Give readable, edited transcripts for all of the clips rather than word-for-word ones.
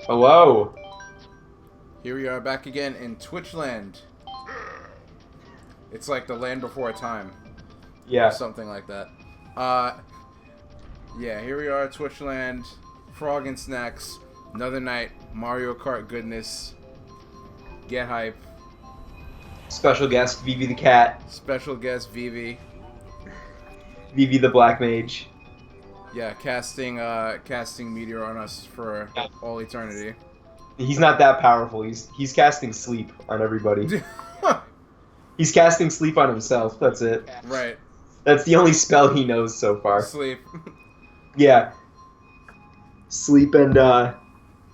Hello. Here we are back again in Twitchland. It's like the land before time, or Yeah. something like that. Uh, yeah, here we are, Twitchland, Frog and Snacks, another night, Mario Kart goodness, get hype, Special guest Vivi the cat, special guest Vivi, Vivi the black mage. yeah, casting Meteor on us for all eternity. He's not that powerful. He's casting sleep on everybody. He's casting sleep on himself. That's it. Right, That's the only spell he knows so far. sleep. Yeah. Sleep and I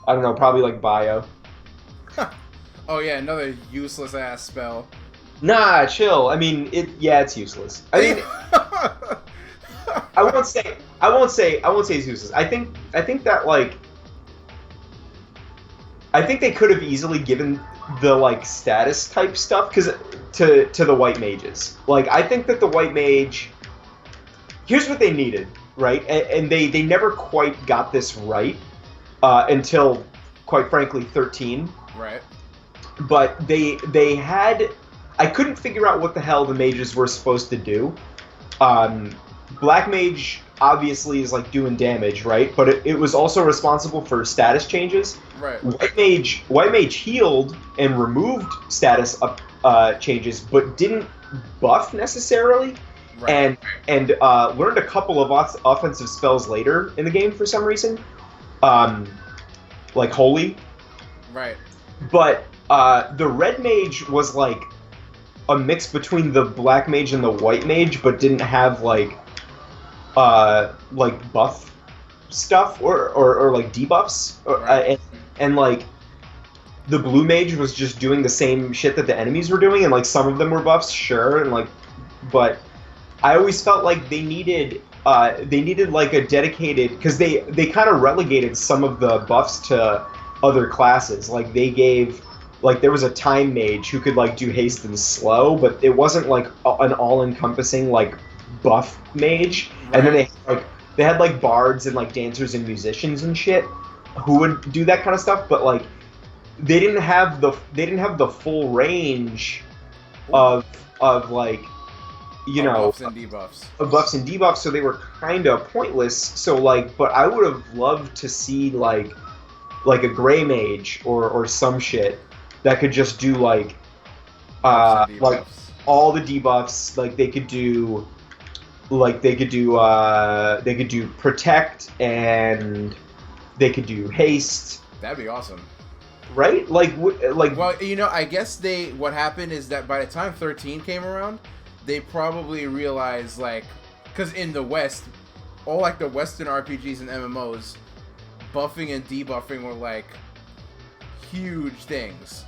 don't know, probably like bio. Oh yeah, another useless ass spell. Nah, chill. I mean, it's useless. I mean, I won't say it's useless. I think that like I think they could have easily given the like status type stuff because to the white mages. Like I think that the white mage. Here's what they needed, right? And they never quite got this right until, quite frankly, 13. Right. But they had. I couldn't figure out what the hell the mages were supposed to do. Black mage obviously is like doing damage, right? But it was also responsible for status changes. Right. White mage healed and removed status changes, but didn't buff necessarily. Right. And learned a couple of offensive spells later in the game for some reason, like Holy. Right. But the red mage was like a mix between the black mage and the white mage, but didn't have like buff stuff or like debuffs, Right. and like the blue mage was just doing the same shit that the enemies were doing, and like some of them were buffs, sure, and like, but I always felt like they needed like a dedicated, because they kind of relegated some of the buffs to other classes. Like they gave, like there was a time mage who could like do haste and slow, but it wasn't like an all-encompassing like buff mage. Right. And then they had like bards and like dancers and musicians and shit who would do that kind of stuff, but like they didn't have the full range of like, you know, buffs and debuffs. Buffs and debuffs, so they were kind of pointless. So like, but I would have loved to see like a gray mage or some shit that could just do like like all the debuffs. Like they could do protect, and they could do haste. That'd be awesome. Right? Like Well, I guess what happened is that by the time 13 came around, they probably realized, like, because in the West, all like the Western RPGs and MMOs, buffing and debuffing were like huge things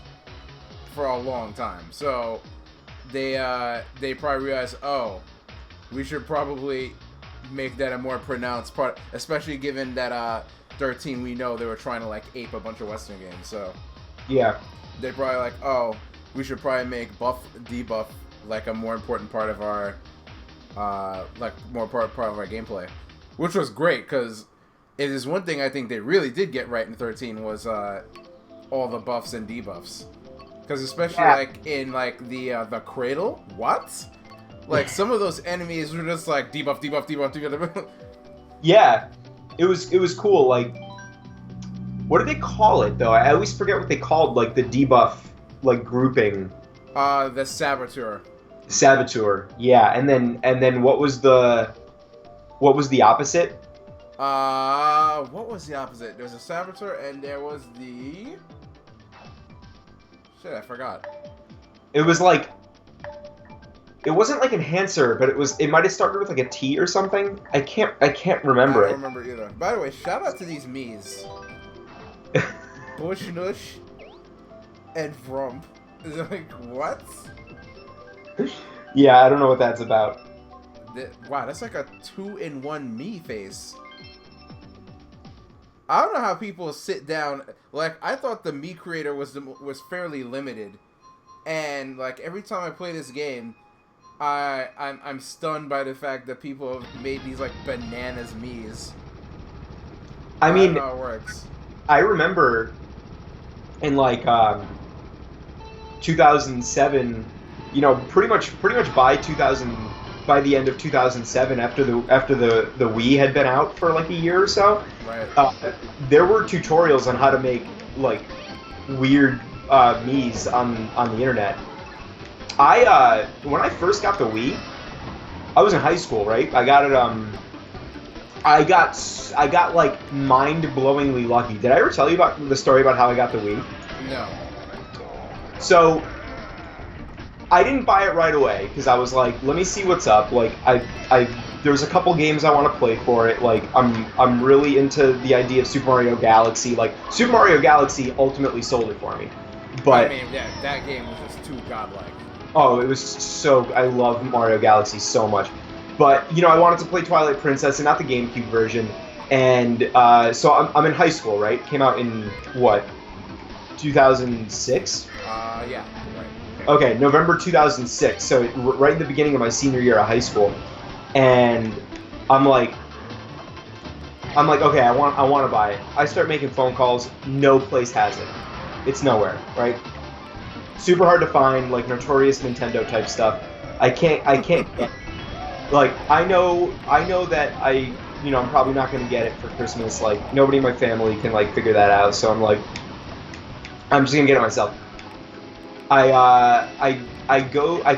for a long time. So they probably realized, oh, we should probably make that a more pronounced part, especially given that 13, we know they were trying to like ape a bunch of Western games. So yeah, they probably like, oh, we should probably make buff debuff like a more important part of our part of our gameplay, which was great because it is one thing I think they really did get right in 13 was all the buffs and debuffs, because especially like in like the cradle, what, like some of those enemies were just like debuff. Yeah, it was cool. Like, what did they call it though? I always forget what they called like the debuff like grouping. The Saboteur. Saboteur, yeah, and then what was the opposite? What was the opposite? There was a Saboteur and there was the shit. I forgot. It was like, it wasn't like enhancer, but it might have started with like a T or something. I can't remember I it. don't remember either. By the way, shout out to these Miis. Bush Nush and Vrump. Is it like, what? Yeah, I don't know what that's about. Wow, that's like a 2-in-1 Mii face. I don't know how people sit down. Like, I thought the Mii creator was fairly limited, and like every time I play this game, I'm stunned by the fact that people have made these like bananas Miis. I mean, don't know how it works. I remember in like 2007, you know, pretty much by the end of 2007, after the Wii had been out for like a year or so, Right. there were tutorials on how to make like weird Miis on the internet. When I first got the Wii, I was in high school, right? I got it. I got like mind-blowingly lucky. Did I ever tell you about the story about how I got the Wii? No. So I didn't buy it right away because I was like, let me see what's up. Like there's a couple games I want to play for it. Like I'm really into the idea of Super Mario Galaxy. Like Super Mario Galaxy ultimately sold it for me. But I mean, that game was just too godlike. oh, it was so. I love Mario Galaxy so much. But, you know, I wanted to play Twilight Princess and not the GameCube version. And so I'm in high school, right? Came out in, what, 2006? Yeah. Right. Okay, November 2006. So right in the beginning of my senior year of high school. And I'm like, okay, I want to buy it. I start making phone calls. No place has it. It's nowhere, right? Super hard to find, like notorious Nintendo type stuff. I can't get. Like I know that I'm probably not gonna get it for Christmas. Like nobody in my family can like figure that out. So I'm like, I'm just gonna get it myself. I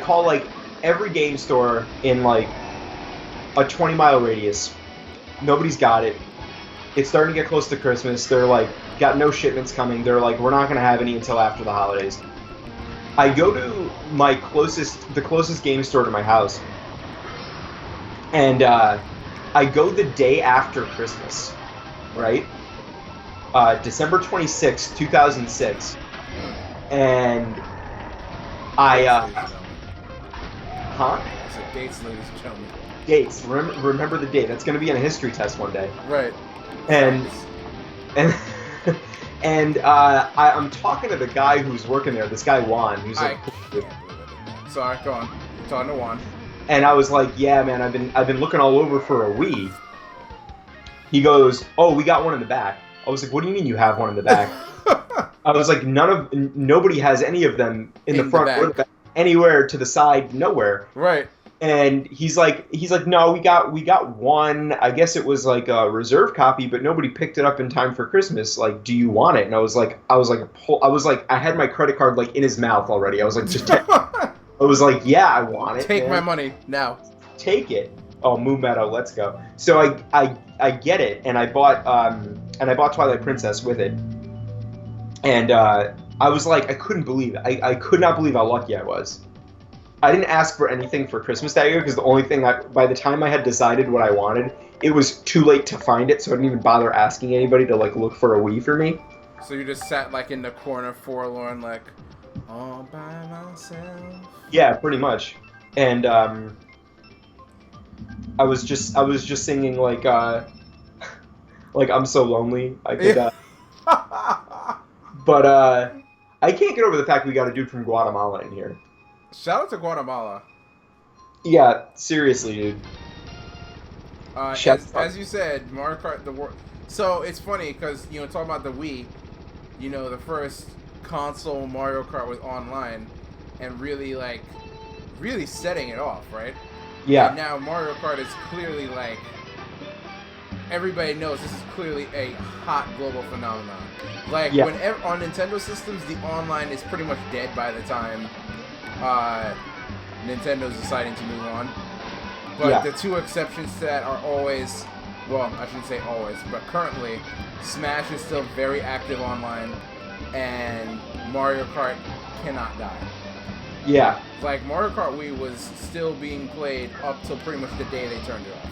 call like every game store in like a 20-mile radius. Nobody's got it. It's starting to get close to Christmas. They're like, got no shipments coming. They're like, we're not gonna have any until after the holidays. I go to the closest game store to my house. And I go the day after Christmas, right? December 26th, 2006. And huh? So dates, ladies and gentlemen. Dates. Remember the date. That's going to be in a history test one day. Right. And I'm talking to the guy who's working there. This guy Juan, who's like. Sorry, go on. You're talking to Juan. And I was like, yeah, man, I've been looking all over for a Wii. He goes, oh, we got one in the back. I was like, what do you mean you have one in the back? I was like, nobody has any of them in the front or the back, anywhere to the side, nowhere. Right. And he's like, no, we got one. I guess it was like a reserve copy, but nobody picked it up in time for Christmas. Like, do you want it? And I was like, I had my credit card like in his mouth already. I was like, just. I was like, yeah, I want it. Take my money now. Take it. Oh, Moo Meadow, let's go. So I get it, and I bought Twilight Princess with it, and I was like, I couldn't believe it. I could not believe how lucky I was. I didn't ask for anything for Christmas that year because the only thing by the time I had decided what I wanted, it was too late to find it, so I didn't even bother asking anybody to like look for a Wii for me. So you just sat like in the corner, forlorn, like all by myself. Yeah, pretty much. And I was just singing like I'm so lonely. I could but I can't get over the fact we got a dude from Guatemala in here. Shout out to Guatemala. Yeah, seriously, dude. As you said, Mario Kart So it's funny because talking about the Wii, the first console Mario Kart was online, and really setting it off, right? Yeah. And now Mario Kart is clearly like everybody knows this is clearly a hot global phenomenon. Like whenever on Nintendo systems, the online is pretty much dead by the time Nintendo's deciding to move on. But the two exceptions to that are always, well, I shouldn't say always, but currently, Smash is still very active online, and Mario Kart cannot die. Yeah. Like, Mario Kart Wii was still being played up till pretty much the day they turned it off.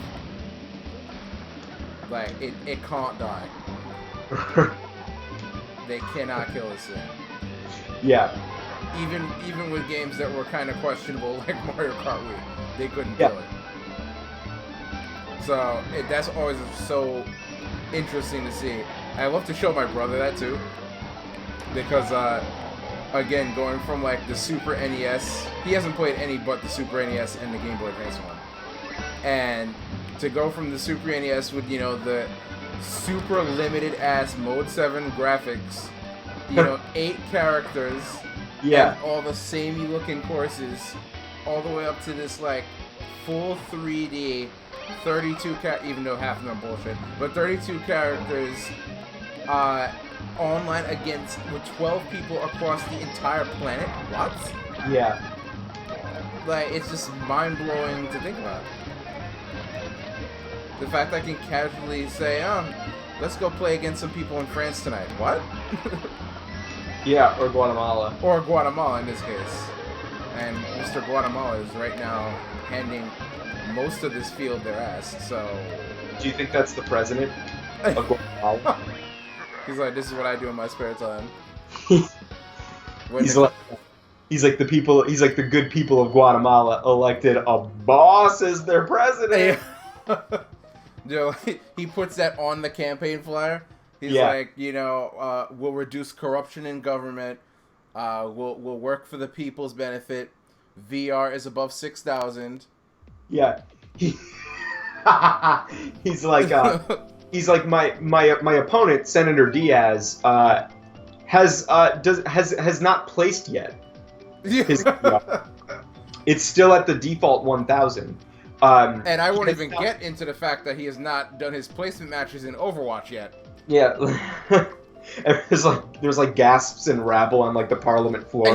Like, it can't die. They cannot kill this thing. Yeah. Even with games that were kind of questionable, like Mario Kart Wii, they couldn't kill it. So that's always so interesting to see. I love to show my brother that too, because again, going from like the Super NES, he hasn't played any but the Super NES and the Game Boy Advance one, and to go from the Super NES with the super limited ass Mode 7 graphics. 8 characters. Yeah. And all the samey looking courses, all the way up to this like full 3D, 32 even though half of them are bullshit, but 32 characters, online against with 12 people across the entire planet. What? Yeah. Like, it's just mind blowing to think about. The fact I can casually say, let's go play against some people in France tonight. What? Yeah, or Guatemala. Or Guatemala in this case. And Mr. Guatemala is right now handing most of this field their ass, so... Do you think that's the president of Guatemala? He's like, this is what I do in my spare time. He's like the good people of Guatemala elected a boss as their president. He puts that on the campaign flyer. He's like, we'll reduce corruption in government. We'll work for the people's benefit. VR is above 6,000. Yeah. He's like my opponent, Senator Diaz, has not placed yet. His VR. It's still at the default 1,000. And I won't even get into the fact that he has not done his placement matches in Overwatch yet. Yeah. there's like gasps and rabble on like the Parliament floor.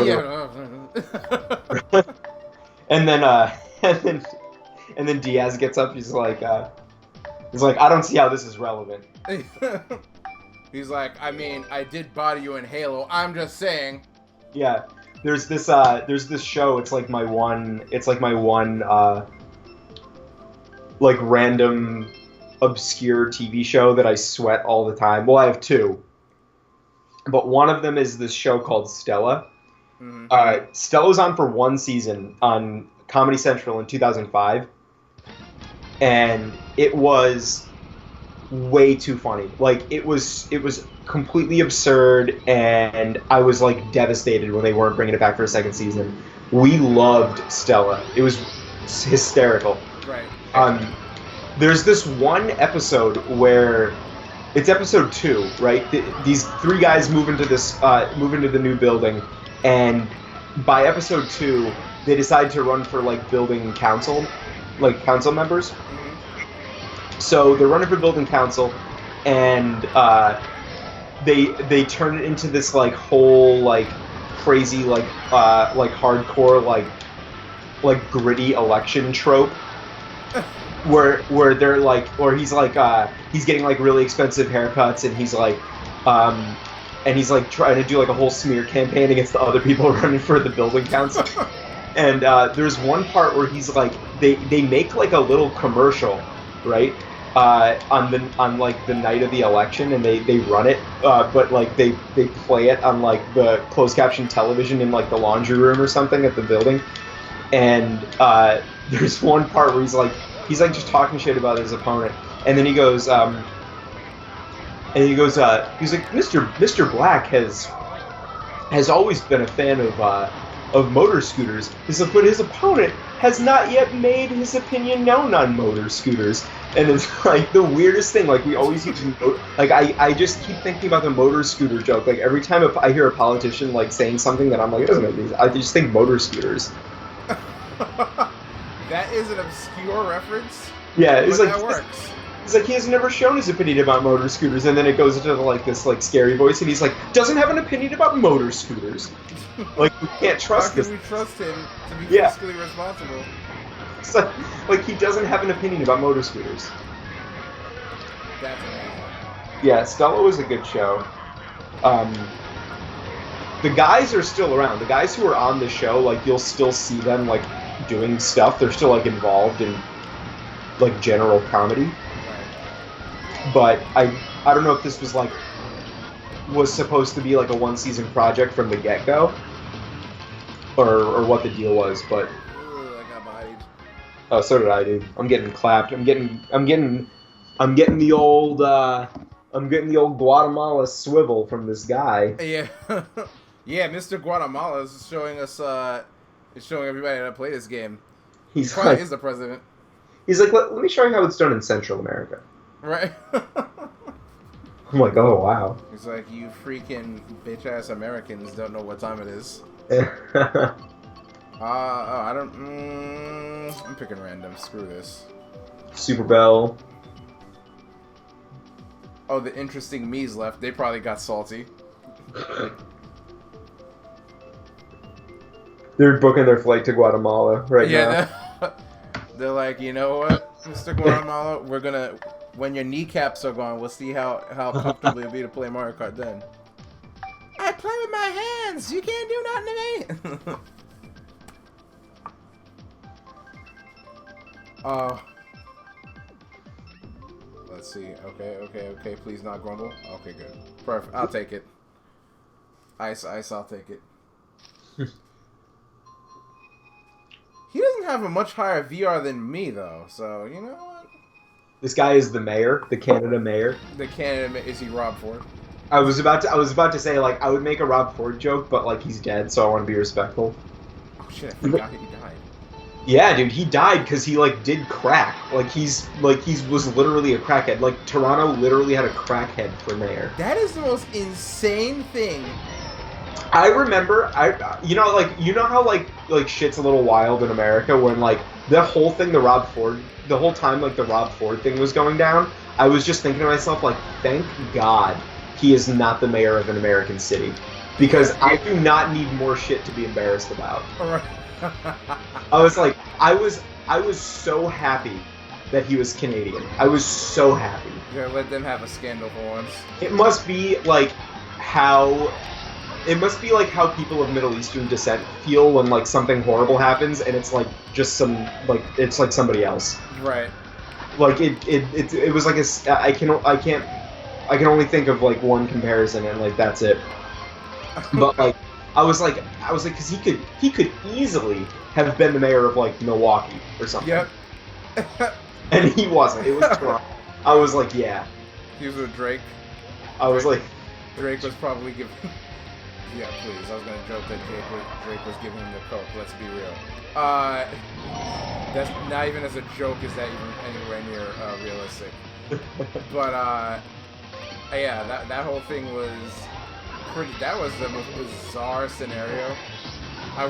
And then Diaz gets up. He's like, I don't see how this is relevant. He's like, I mean, I did body you in Halo. I'm just saying. Yeah. There's this show. It's like my one like random obscure TV show that I sweat all the time. Well, I have two, but one of them is this show called Stella. Mm-hmm. Stella was on for one season on Comedy Central in 2005, and it was way too funny. Like it was completely absurd, and I was like devastated when they weren't bringing it back for a second season. We loved Stella. It was hysterical. Right. There's this one episode where it's episode 2, right? These 3 guys move into the new building, and by episode 2, they decide to run for like building council, like council members. Mm-hmm. So they're running for building council, and they turn it into this like whole like crazy like hardcore like gritty election trope. Where they're like, or he's like, he's getting like really expensive haircuts, and he's like trying to do like a whole smear campaign against the other people running for the building council. And there's one part where he's like, they make like a little commercial, right? On like the night of the election, and they run it, but like they play it on like the closed caption television in like the laundry room or something at the building. And there's one part where he's like just talking shit about his opponent, and then he goes, he's like, Mr. Black has always been a fan of motor scooters. He's like, but his opponent has not yet made his opinion known on motor scooters. And it's like the weirdest thing. Like we always use, like I just keep thinking about the motor scooter joke. Like every time I hear a politician like saying something that I'm like, it doesn't make any sense. I just think motor scooters. That is an obscure reference. Yeah, it's like that works. He's like, he has never shown his opinion about motor scooters, and then it goes into like this like scary voice, and he's like, doesn't have an opinion about motor scooters. Like we can't trust this. How can we trust him to be fiscally responsible? It's like he doesn't have an opinion about motor scooters. That's amazing. Yeah, Stella was a good show. The guys are still around. The guys who are on the show, like you'll still see them like doing stuff. They're still like involved in like general comedy. Right. But I don't know if this was supposed to be like a one season project from the get go, or what the deal was. But I got bodied. Oh, so did I, dude. I'm getting clapped. I'm getting the old Guatemala swivel from this guy. Yeah. Yeah, Mr. Guatemala is showing us showing everybody how to play this game. He probably is the president. He's like, let me show you how it's done in Central America. Right. I'm like, oh wow. He's like, you freaking bitch-ass Americans don't know what time it is. I don't. I'm picking random. Screw this. Super Bell. Oh, the interesting me's left. They probably got salty. They're booking their flight to Guatemala right now. Yeah, they're like, you know what, Mr. Guatemala, we're gonna. When your kneecaps are gone, we'll see how comfortable it'll be to play Mario Kart then. I play with my hands. You can't do nothing to me. Let's see. Okay. Please not grumble. Okay, good. Perfect. I'll take it. Ice. I'll take it. He doesn't have a much higher VR than me, though. So you know what? This guy is the mayor, the Canada mayor. The Canada is he Rob Ford? I was about to say, like, I would make a Rob Ford joke, but like he's dead, so I want to be respectful. Oh shit! I forgot he died. Yeah, dude, he died because he like did crack. He was literally a crackhead. Like Toronto literally had a crackhead for mayor. That is the most insane thing. I remember, you know how like shit's a little wild in America when like the whole thing, the whole time like the Rob Ford thing was going down. I was just thinking to myself like, thank God he is not the mayor of an American city, because I do not need more shit to be embarrassed about. I was like, I was so happy that he was Canadian. I was so happy. Yeah, let them have a scandal for once. It must be like how people of Middle Eastern descent feel when like something horrible happens and it's like just it's like somebody else. Right. Like it was like I can only think of like one comparison and like that's it. But like I was like because he could easily have been the mayor of like Milwaukee or something. Yep. And he wasn't. It was Toronto. I was like, yeah. He was with Drake. I was like, Drake was probably giving. Yeah, please. I was gonna joke that Drake was giving him the coke. Let's be real. That's not even as a joke is that even anywhere near realistic. But yeah, that whole thing was pretty. That was the most bizarre scenario. I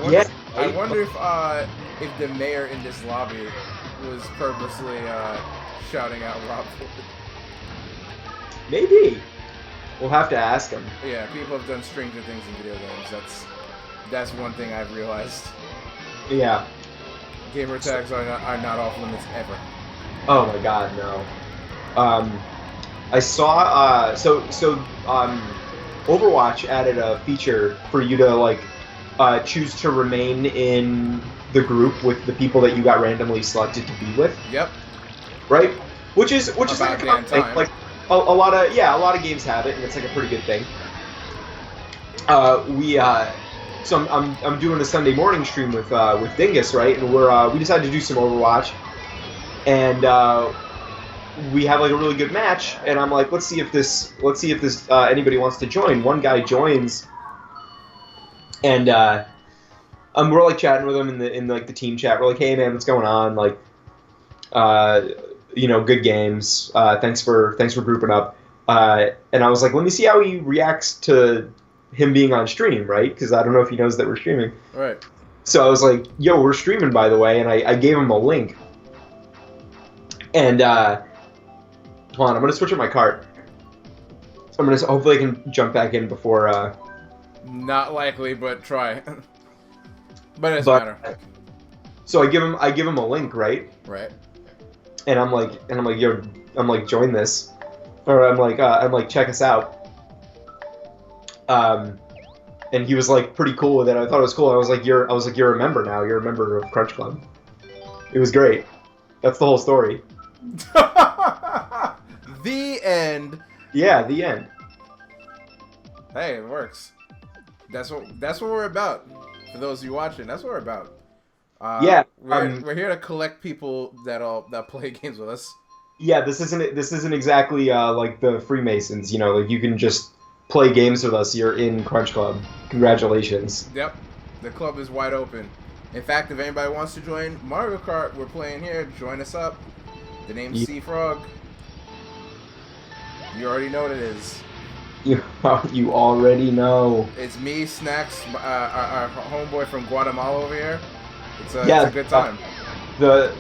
wonder if the mayor in this lobby was purposely shouting out Rob Ford. Maybe. We'll have to ask him. Yeah, people have done stranger things in video games. That's one thing I've realized. Yeah. Gamer tags are not off limits ever. Oh my god, no. I saw Overwatch added a feature for you to like choose to remain in the group with the people that you got randomly selected to be with. Yep. Right? Which is like a damn thing. time. Like a lot of games have it, and it's like a pretty good thing. So I'm doing a Sunday morning stream with Dingus, right? And we decided to do some Overwatch, and we have like a really good match. And I'm like, let's see if this anybody wants to join. One guy joins, and we're like chatting with him in the team chat. We're like, hey man, what's going on? Like, good games. Thanks for grouping up. And I was like, let me see how he reacts to him being on stream, right? Because I don't know if he knows that we're streaming. Right. So I was like, yo, we're streaming, by the way, and I gave him a link. And hold on, I'm gonna switch up my cart. Hopefully I can jump back in before. Not likely, but try. But it doesn't matter. So I give him a link, right? Right. And I'm like, yo, join this, or I'm like, check us out. And he was like pretty cool with it. I thought it was cool. I was like, you're a member now. You're a member of Crunch Club. It was great. That's the whole story. The end. Yeah, the end. Hey, it works. That's what we're about. For those of you watching, that's what we're about. We're here to collect people that play games with us. Yeah, this isn't exactly like the Freemasons. Like you can just play games with us. You're in Crunch Club. Congratulations. Yep, the club is wide open. In fact, if anybody wants to join Mario Kart, we're playing here. Join us up. The name's Sea Frog. You already know what it is. You already know. It's me, Snacks, our homeboy from Guatemala over here. It's a good time. The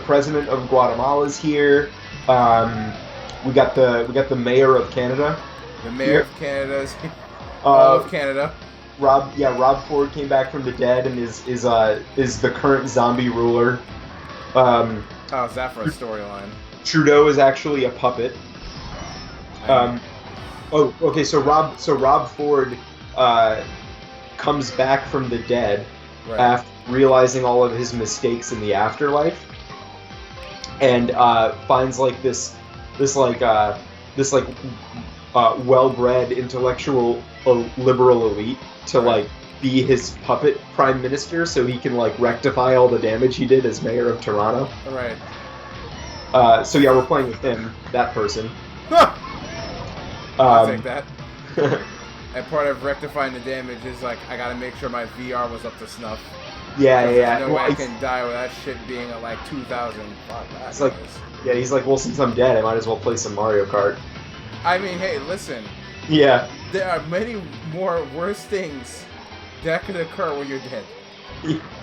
president of Guatemala is here. We got the mayor of Canada. The mayor of Canada is all of Canada. Rob Ford came back from the dead and is the current zombie ruler. How's that for a storyline? Trudeau is actually a puppet. Okay. So Rob Ford comes back from the dead after realizing all of his mistakes in the afterlife, and finds like this well-bred intellectual liberal elite to like be his puppet prime minister, so he can like rectify all the damage he did as mayor of Toronto. Right. So yeah, we're playing with him, that person. I'll take that. And part of rectifying the damage is like I gotta make sure my VR was up to snuff. Yeah. There's no way I can die with that shit being at like 2,000. It's like, yeah, he's like, well, since I'm dead, I might as well play some Mario Kart. I mean, hey, listen. Yeah. There are many more worse things that could occur when you're dead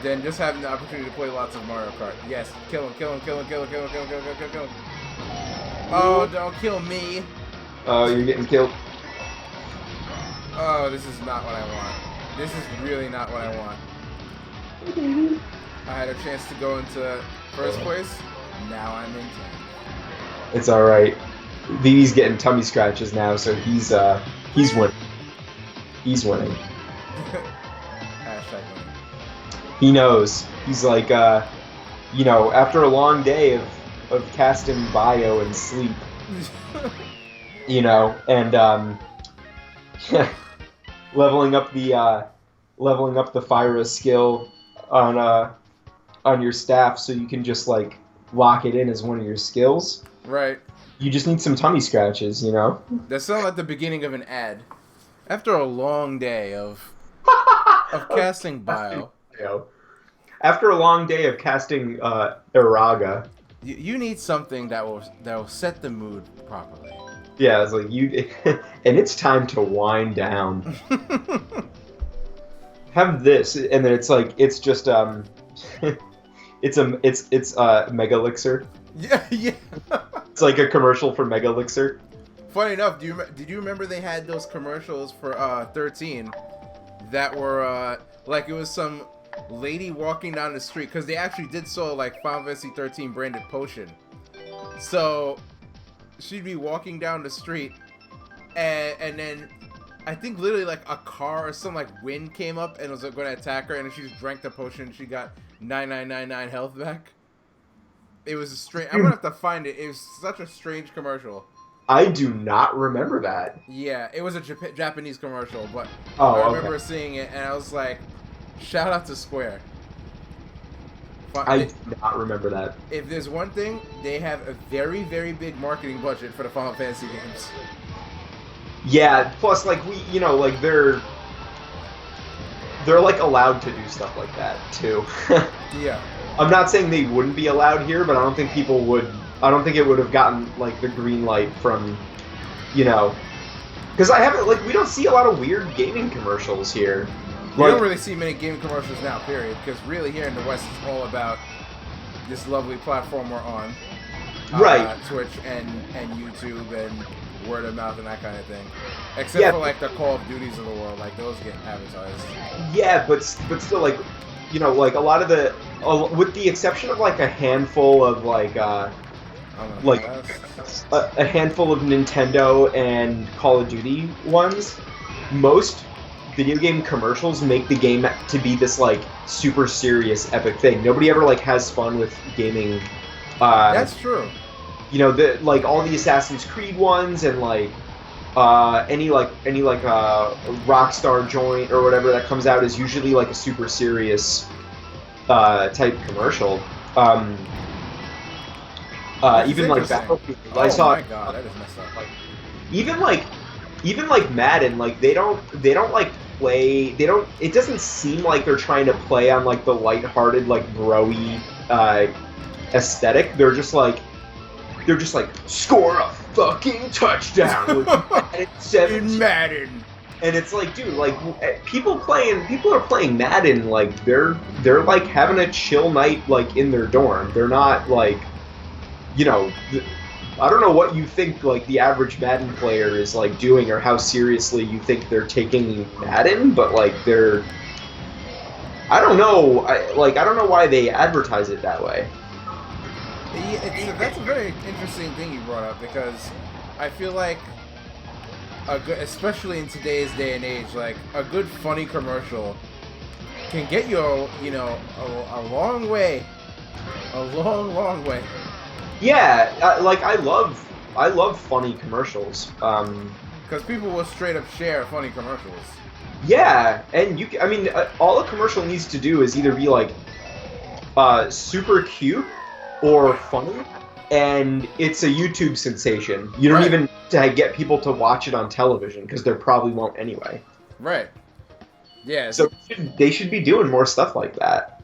than just having the opportunity to play lots of Mario Kart. Yes, kill him. Oh, don't kill me. Oh, you're getting killed. Oh, this is not what I want. This is really not what I want. I had a chance to go into first place. Now I'm in 10th. It's all right. VV's getting tummy scratches now, so he's winning. He's winning. Hashtag winning. He knows. He's like, after a long day of casting bio and sleep, and leveling up the Fyra skill on your staff, so you can just like lock it in as one of your skills. Right. You just need some tummy scratches, That sounds like the beginning of an ad. After a long day of casting bio. After a long day of casting Iraga. You need something that will set the mood properly. Yeah, it's like and it's time to wind down. Have this, and then it's like it's just it's Mega Elixir. Yeah. It's like a commercial for Mega Elixir. Funny enough, did you remember they had those commercials for 13 that were like it was some lady walking down the street, because they actually did sell like Final Fantasy 13 branded potion. So she'd be walking down the street, and then I think literally like a car or some like wind came up and was going to attack her, and she just drank the potion and she got 9999 health back. It was a strange. I'm gonna have to find it. It was such a strange commercial. I do not remember that. Yeah, it was a Japanese commercial, but I remember seeing it and I was like, shout out to Square. I do not remember that. If there's one thing, they have a very, very big marketing budget for the Final Fantasy games. Yeah, plus like they're like allowed to do stuff like that too. Yeah. I'm not saying they wouldn't be allowed here, but I don't think people would. I don't think it would have gotten like the green light from, because we don't see a lot of weird gaming commercials here. We don't really see many gaming commercials now, period. Because really here in the West, it's all about this lovely platform we're on, right? Twitch and YouTube and word of mouth and that kind of thing. Except for like the Call of Duties of the world, like those get advertised. Yeah, but still, like, like a lot of the, with the exception of like a handful of a handful of Nintendo and Call of Duty ones, most video game commercials make the game to be this like super serious epic thing. Nobody ever like has fun with gaming. That's true. The like all the Assassin's Creed ones and like any Rockstar joint or whatever that comes out is usually like a super serious type commercial. Even like Battlefield, I saw. Oh my god, that is messed up. Like, even like Madden, like they don't like play. They don't. It doesn't seem like they're trying to play on like the lighthearted, like bro-y aesthetic. They're just like score fucking touchdown with Madden 17. In Madden. And it's like, dude, like people are playing Madden like they're like having a chill night like in their dorm. They're not like, you know, I don't know what you think like the average Madden player is like doing or how seriously you think they're taking Madden, but like I don't know, I don't know why they advertise it that way. Yeah, that's a very interesting thing you brought up, because I feel like especially in today's day and age, like a good funny commercial can get you, a long way, a long way. Yeah, like I love funny commercials. Because people will straight up share funny commercials. Yeah, and all a commercial needs to do is either be like super cute or funny, and it's a YouTube sensation. You don't even to get people to watch it on television because they probably won't anyway. Right. Yeah. So they should be doing more stuff like that.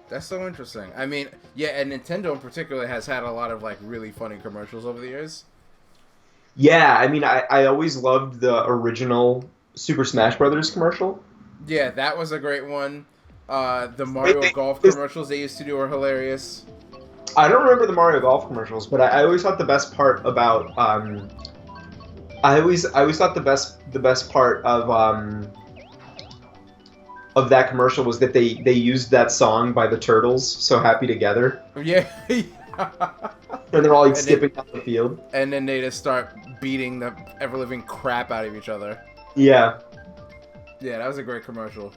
That's so interesting. I mean, yeah, and Nintendo in particular has had a lot of like really funny commercials over the years. Yeah, I mean, I always loved the original Super Smash Brothers commercial. Yeah, that was a great one. The Mario Golf commercials they used to do were hilarious. I don't remember the Mario Golf commercials, but I always thought the best part about I always thought the best part of that commercial was that they used that song by the Turtles, "So Happy Together." Yeah. And they're all like skipping down the field. And then they just start beating the ever living crap out of each other. Yeah. Yeah, that was a great commercial.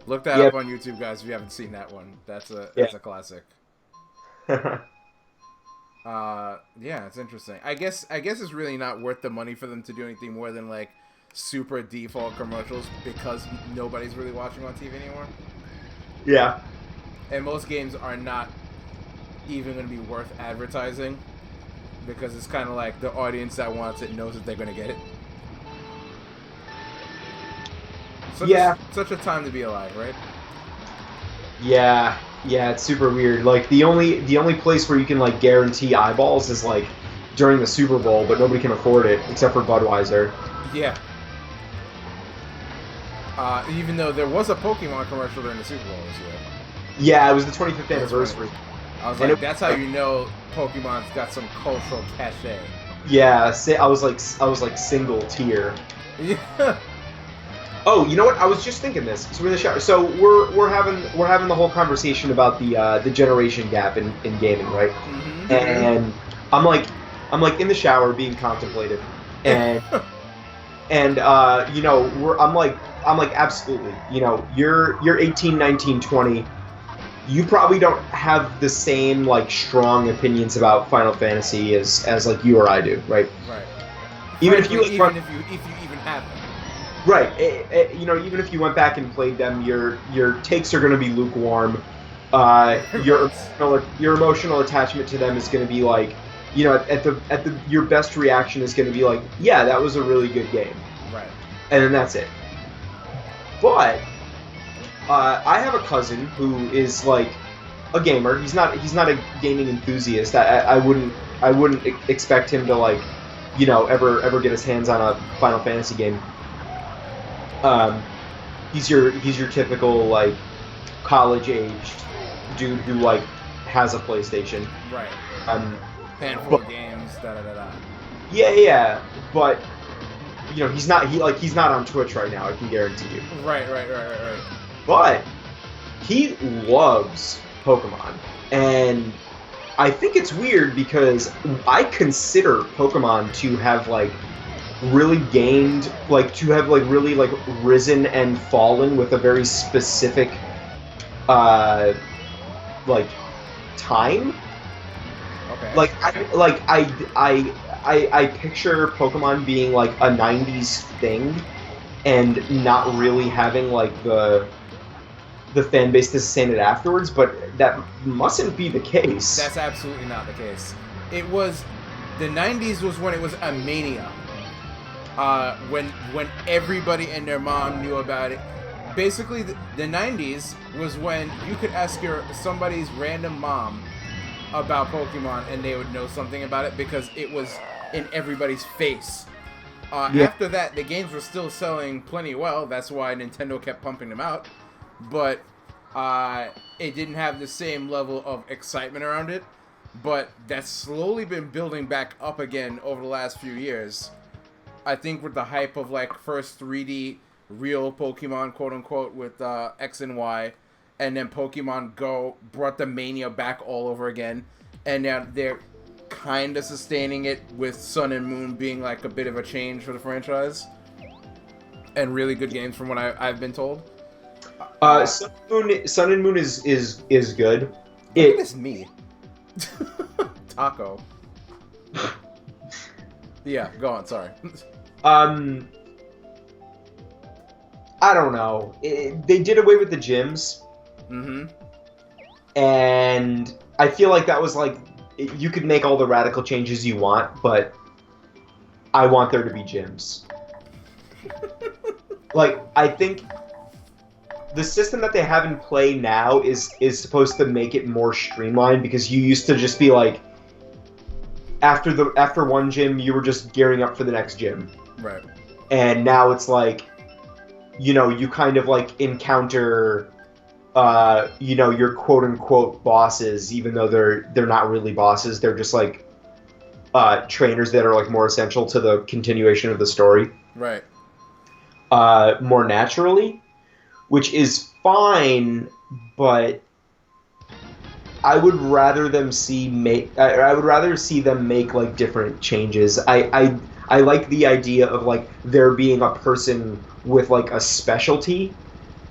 Look that up on YouTube, guys, if you haven't seen that one. That's a classic. Yeah, it's interesting. I guess it's really not worth the money for them to do anything more than like super default commercials, because nobody's really watching on TV anymore. Yeah. And most games are not even going to be worth advertising, because it's kind of like the audience that wants it knows that they're going to get it. Such a time to be alive, right? Yeah, it's super weird. Like the only place where you can like guarantee eyeballs is like during the Super Bowl, but nobody can afford it except for Budweiser. Yeah. Even though there was a Pokemon commercial during the Super Bowl this year. Yeah, it was the 25th anniversary. I was like, that's how you know Pokemon's got some cultural cachet. Yeah, I was like single tier. Yeah. Oh, you know what? I was just thinking this. So we're in the shower. So we're having the whole conversation about the generation gap in gaming, right? Mm-hmm. And I'm like in the shower being contemplative, and I'm like absolutely. You know, you're 18, 19, 20. You probably don't have the same like strong opinions about Final Fantasy as like you or I do, right? Right. Even if you even have them. Right. Even if you went back and played them, your takes are going to be lukewarm. Your emotional attachment to them is going to be like, your best reaction is going to be like, yeah, that was a really good game. Right. And then that's it. But I have a cousin who is like a gamer. He's not a gaming enthusiast. I wouldn't expect him to like, ever get his hands on a Final Fantasy game. He's your typical like college-aged dude who like has a PlayStation. Right. Handful of games. Yeah. But he's not on Twitch right now. I can guarantee you. Right. But he loves Pokemon, and I think it's weird because I consider Pokemon to have like really gained, like to have like really like risen and fallen with a very specific like time. Okay. Like I picture Pokemon being like a 90s thing and not really having like the fan base to sustain it afterwards, but that mustn't be the case. That's absolutely not the case. It was the 90s was when it was a mania. When everybody and their mom knew about it. Basically, the 90s was when you could ask somebody's random mom about Pokemon and they would know something about it because it was in everybody's face. After that, the games were still selling plenty well. That's why Nintendo kept pumping them out. But it didn't have the same level of excitement around it. But that's slowly been building back up again over the last few years. I think with the hype of like first 3D real Pokemon, quote unquote, with X and Y, and then Pokemon Go brought the mania back all over again, and now they're kind of sustaining it with Sun and Moon being like a bit of a change for the franchise, and really good games from what I've been told. Sun and Moon is good. Look at this me. Taco. Yeah, go on, sorry. I don't know. They did away with the gyms. Mm-hmm. And I feel like that was like, you could make all the radical changes you want, but I want there to be gyms. Like, I think the system that they have in play now is supposed to make it more streamlined, because you used to just be like, after one gym, you were just gearing up for the next gym. Right. And now it's like, you know, you kind of like encounter, you know, your quote unquote bosses, even though they're not really bosses. They're just like trainers that are like more essential to the continuation of the story. Right. More naturally, which is fine, but I would rather them see them make like different changes. I like the idea of like there being a person with like a specialty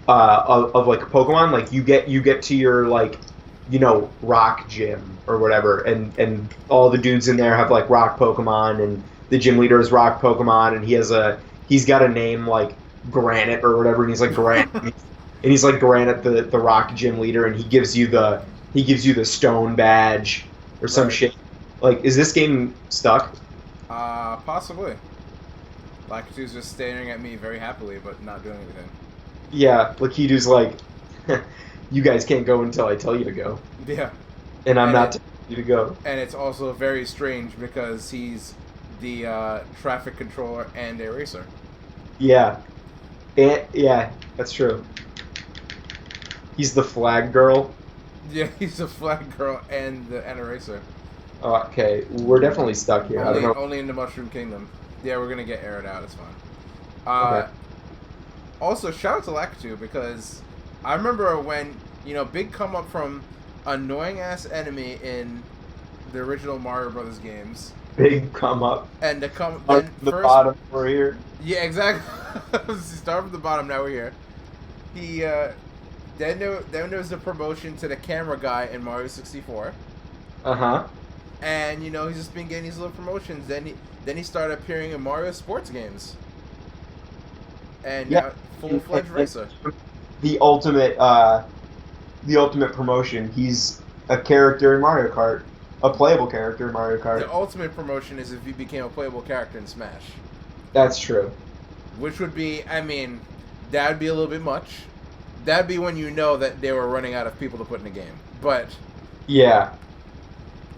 of like a Pokemon. Like you get to your like, you know, rock gym or whatever, and all the dudes in there have like rock Pokemon, and the gym leader is rock Pokemon, and he's got a name like Granite or whatever, and he's like Granite, and he's like Granite, the rock gym leader, and he gives you the stone badge or some shit. Like, is this game stuck? Possibly. Lakitu's just staring at me very happily, but not doing anything. Yeah, Lakitu's like, you guys can't go until I tell you to go. Yeah. And I'm not telling you to go. And it's also very strange because he's the traffic controller and a racer. Yeah. Yeah, that's true. He's the flag girl. Yeah, he's a flag girl and a racer. Okay, we're definitely stuck here. I don't know. Only in the Mushroom Kingdom. Yeah, we're gonna get aired out. It's fine. Okay. Also, shout out to Lakitu, because I remember when, you know, big come up from annoying ass enemy in the original Mario Brothers games. Big come up. And the bottom, we're here. Yeah, exactly. Start from the bottom. Now we're here. Then there was a promotion to the camera guy in Mario 64. Uh-huh. And, you know, he's just been getting these little promotions. Then he started appearing in Mario sports games. And now full-fledged racer. The ultimate promotion. He's a character in Mario Kart. A playable character in Mario Kart. The ultimate promotion is if you became a playable character in Smash. That's true. Which would be, I mean, that would be a little bit much. That'd be when you know that they were running out of people to put in the game. But yeah.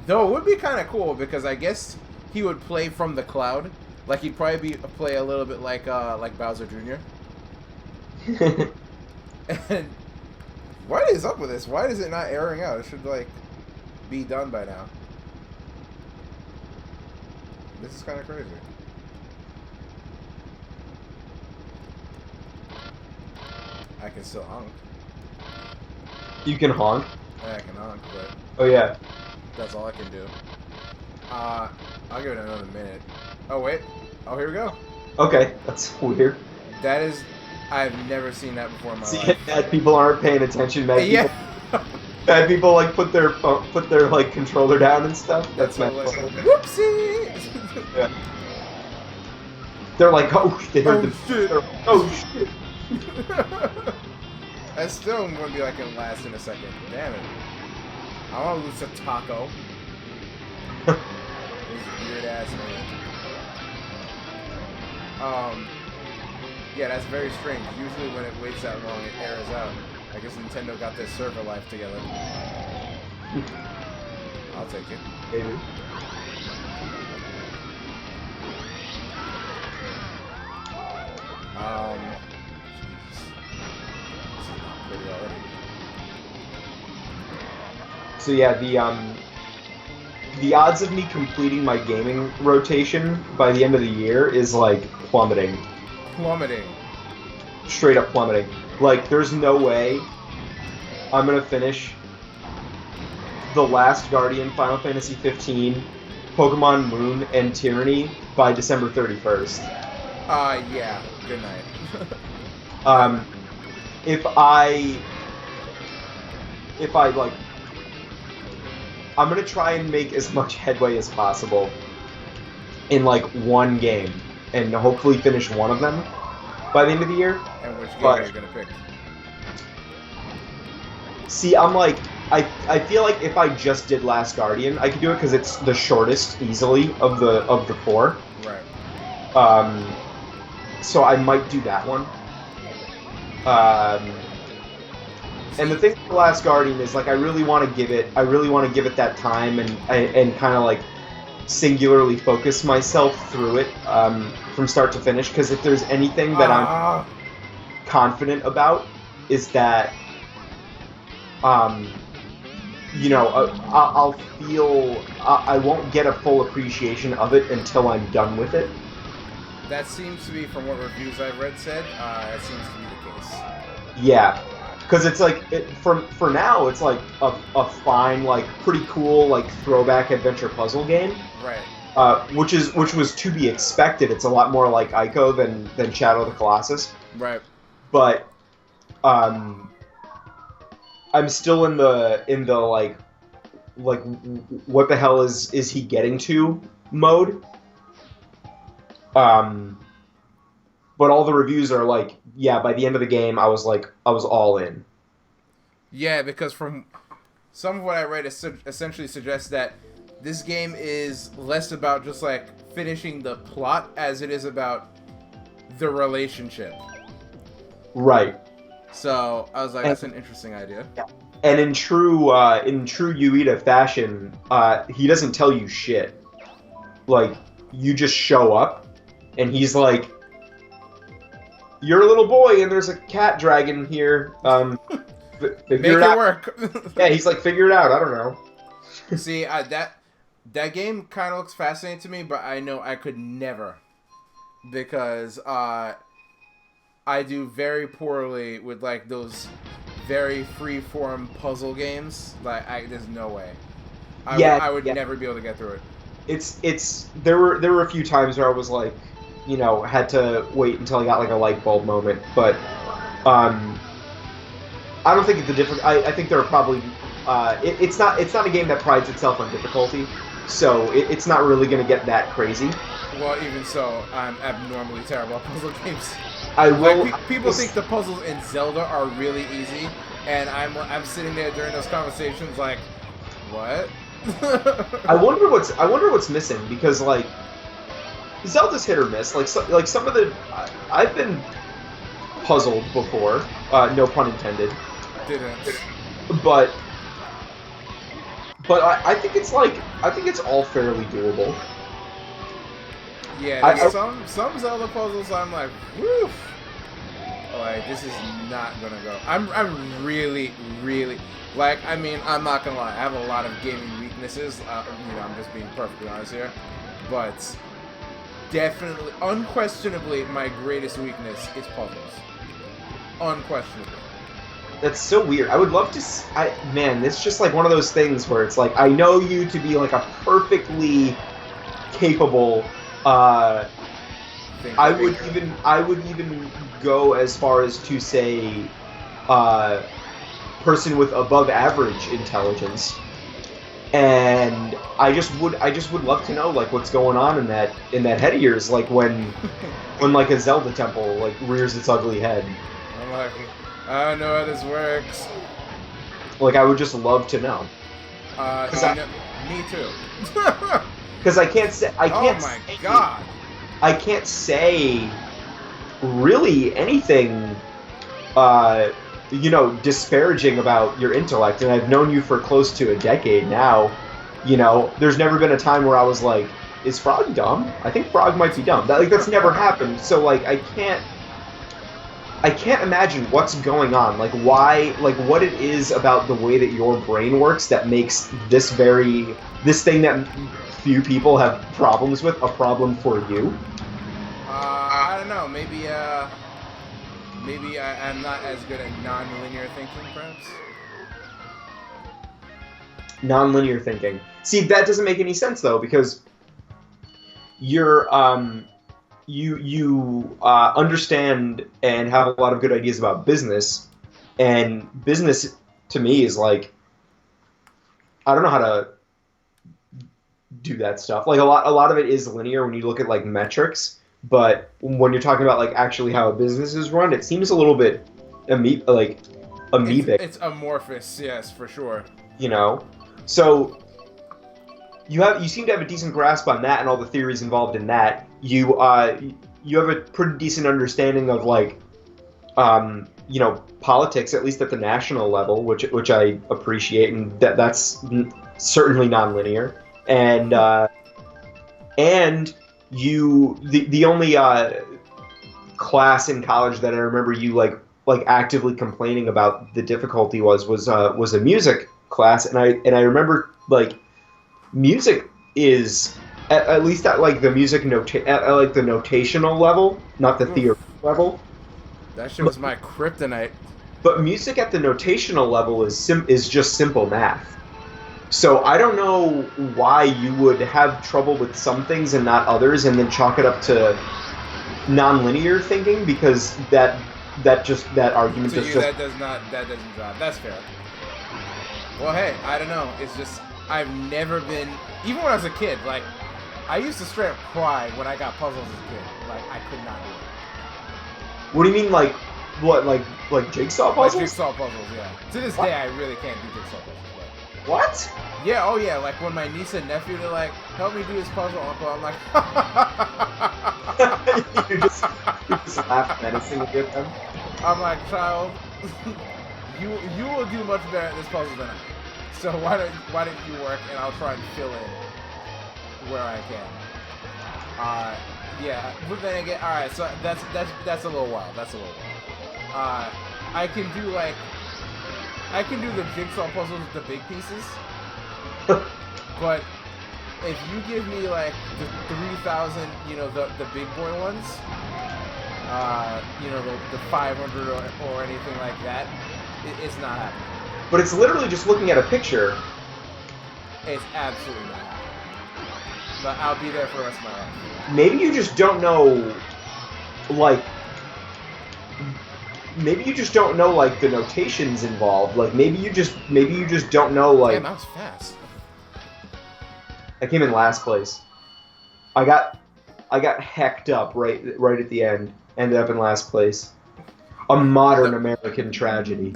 Though it would be kind of cool, because I guess he would play from the cloud. Like, he'd probably play a little bit like Bowser Jr. And what is up with this? Why is it not airing out? It should, like, be done by now. This is kind of crazy. I can still honk. You can honk? Yeah, I can honk, but... Oh, yeah. That's all I can do. I'll give it another minute. Oh, wait. Oh, here we go. Okay, that's weird. That is... I've never seen that before in my life. Bad people aren't paying attention. Bad people like put their like controller down and stuff. That's my like, whoopsie. Yeah. They're like, oh, they heard the shit. Like, oh shit. I still am gonna be like in last in a second. Damn it. I want to lose a taco. This weird ass man. Yeah, that's very strange. Usually when it waits that long, it airs out. I guess Nintendo got their server life together. I'll take it. Maybe. Pretty already. So yeah, the odds of me completing my gaming rotation by the end of the year is like plummeting. Plummeting. Straight up plummeting. Like, there's no way I'm gonna finish The Last Guardian, Final Fantasy 15, Pokemon Moon, and Tyranny by December 31st. Yeah. Good night. If I like, I'm gonna try and make as much headway as possible in like one game, and hopefully finish one of them by the end of the year. And which game are you gonna pick? See, I'm like, I feel like if I just did Last Guardian, I could do it because it's the shortest, easily, of the four. Right. So I might do that one. And the thing with The Last Guardian is, like, I really want to give it that time and kind of like singularly focus myself through it from start to finish. Because if there's anything that I'm confident about, is that you know, I'll feel I won't get a full appreciation of it until I'm done with it. That seems to be, from what reviews I've read said, that seems to be the case. Yeah, because it's like, for now, it's like a fine, like, pretty cool, like, throwback adventure puzzle game. Right. Which was to be expected. It's a lot more like Ico than Shadow of the Colossus. Right. But I'm still in the like what the hell is he getting to mode. But all the reviews are like, yeah, by the end of the game, I was all in. Yeah, because from some of what I read, it essentially suggests that this game is less about just like finishing the plot as it is about the relationship. Right. So I was like, that's an interesting idea. Yeah. And in true Yuita fashion, he doesn't tell you shit. Like, you just show up, and he's like, "You're a little boy, and there's a cat dragon here. Make it work." Yeah, he's like, "Figure it out." I don't know. See, that game kind of looks fascinating to me, but I know I could never, because I do very poorly with like those very free-form puzzle games. Like, there's no way. I would never be able to get through it. There were a few times where I was like, you know, had to wait until I got like a light bulb moment, but I don't think it's I think there are probably it's not a game that prides itself on difficulty, so it's not really going to get that crazy. Well, even so, I'm abnormally terrible at puzzle games. I will. Like, people think the puzzles in Zelda are really easy, and I'm sitting there during those conversations like, what? I wonder what's missing, because like Zelda's hit or miss. Like some of the I've been puzzled before, no pun intended. Didn't. But I think it's all fairly doable. Yeah, some Zelda puzzles I'm like, woof. Like, this is not gonna go. I'm really, really, like, I mean, I'm not gonna lie, I have a lot of gaming weaknesses. I'm just being perfectly honest here, but definitely, unquestionably, my greatest weakness is puzzles. Unquestionably. That's so weird. I would love to. Man, it's just like one of those things where it's like, I know you to be like a perfectly capable. I would even go as far as to say, person with above average intelligence, and I just would love to know like what's going on in that head of yours, like when like a Zelda temple like rears its ugly head. I'm like, I don't know how this works. Like, I would just love to know. Me too. Because I can't say. Oh my god. I can't say really anything, disparaging about your intellect, and I've known you for close to a decade now. You know, there's never been a time where I was like, is Frog dumb? I think Frog might be dumb. That's never happened. So like I can't imagine what's going on. Like why, like what it is about the way that your brain works that makes this thing that few people have problems with a problem for you. I don't know. Maybe I'm not as good at non-linear thinking, perhaps. Non-linear thinking. See, that doesn't make any sense though, because you're you understand and have a lot of good ideas about business, and business to me is like, I don't know how to do that stuff. Like a lot of it is linear when you look at like metrics, but when you're talking about like actually how a business is run, it seems a little bit amoebic. It's amorphous, yes, for sure. You know, so you seem to have a decent grasp on that and all the theories involved in that. You have a pretty decent understanding of like you know, politics, at least at the national level, which I appreciate, and that's certainly nonlinear. And you the only class in college that I remember you like actively complaining about the difficulty was a music class, and I remember like music is at least at like the music at like the notational level, not the theory level. That shit was my kryptonite. But music at the notational level is just simple math. So I don't know why you would have trouble with some things and not others, and then chalk it up to nonlinear thinking, because that argument to just you, that doesn't drive. That's fair. Well, hey, I don't know. It's just I've never been, even when I was a kid. Like I used to straight up cry when I got puzzles as a kid. Like I could not do it. What do you mean, like what, like jigsaw puzzles? Like jigsaw puzzles, yeah. To this day, I really can't do jigsaw puzzles. What? Yeah, oh yeah, like when my niece and nephew, they're like, help me do this puzzle, Uncle. I'm like, you just laugh menacingly at them. I'm like, child, you will do much better at this puzzle than I. So why don't you work, and I'll try and fill in where I can. Yeah, but then again, all right. So that's a little wild. That's a little wild. I can do the jigsaw puzzles with the big pieces, but if you give me like the 3,000, you know, the big boy ones, you know, the 500 or anything like that, it's not happening. But it's literally just looking at a picture. It's absolutely not happening. But I'll be there for the rest of my life. Maybe you just don't know, like. Maybe you just don't know like the notations involved. Like maybe you just don't know like. Damn, that was fast. I came in last place. I got hecked up right at the end. Ended up in last place. A modern American tragedy.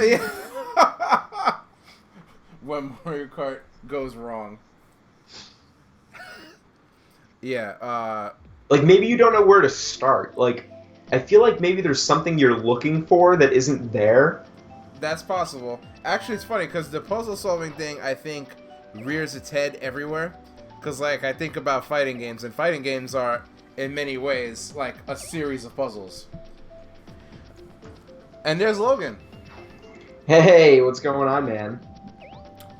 When Mario Kart goes wrong. Yeah. Like maybe you don't know where to start. Like. I feel like maybe there's something you're looking for that isn't there. That's possible. Actually, it's funny because the puzzle solving thing, I think, rears its head everywhere. Because, like, I think about fighting games, and fighting games are, in many ways, like a series of puzzles. And there's Logan. Hey, what's going on, man?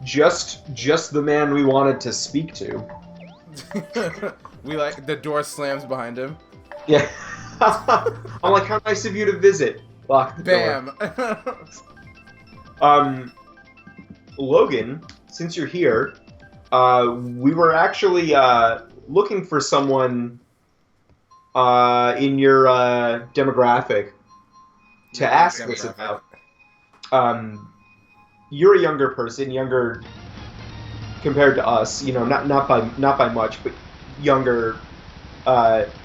Just the man we wanted to speak to. We like the door slams behind him. Yeah. I'm like, how nice of you to visit. Lock the door. Bam. Logan, since you're here, we were actually looking for someone in your demographic to ask us about. You're a younger person, younger compared to us. You know, not by much, but younger.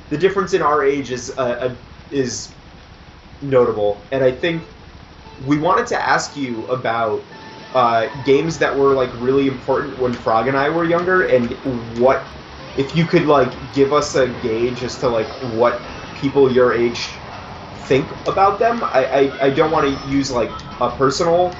The difference in our age is notable, and I think we wanted to ask you about games that were like really important when Frog and I were younger, and what if you could like give us a gauge as to like what people your age think about them. I don't want to use like a personal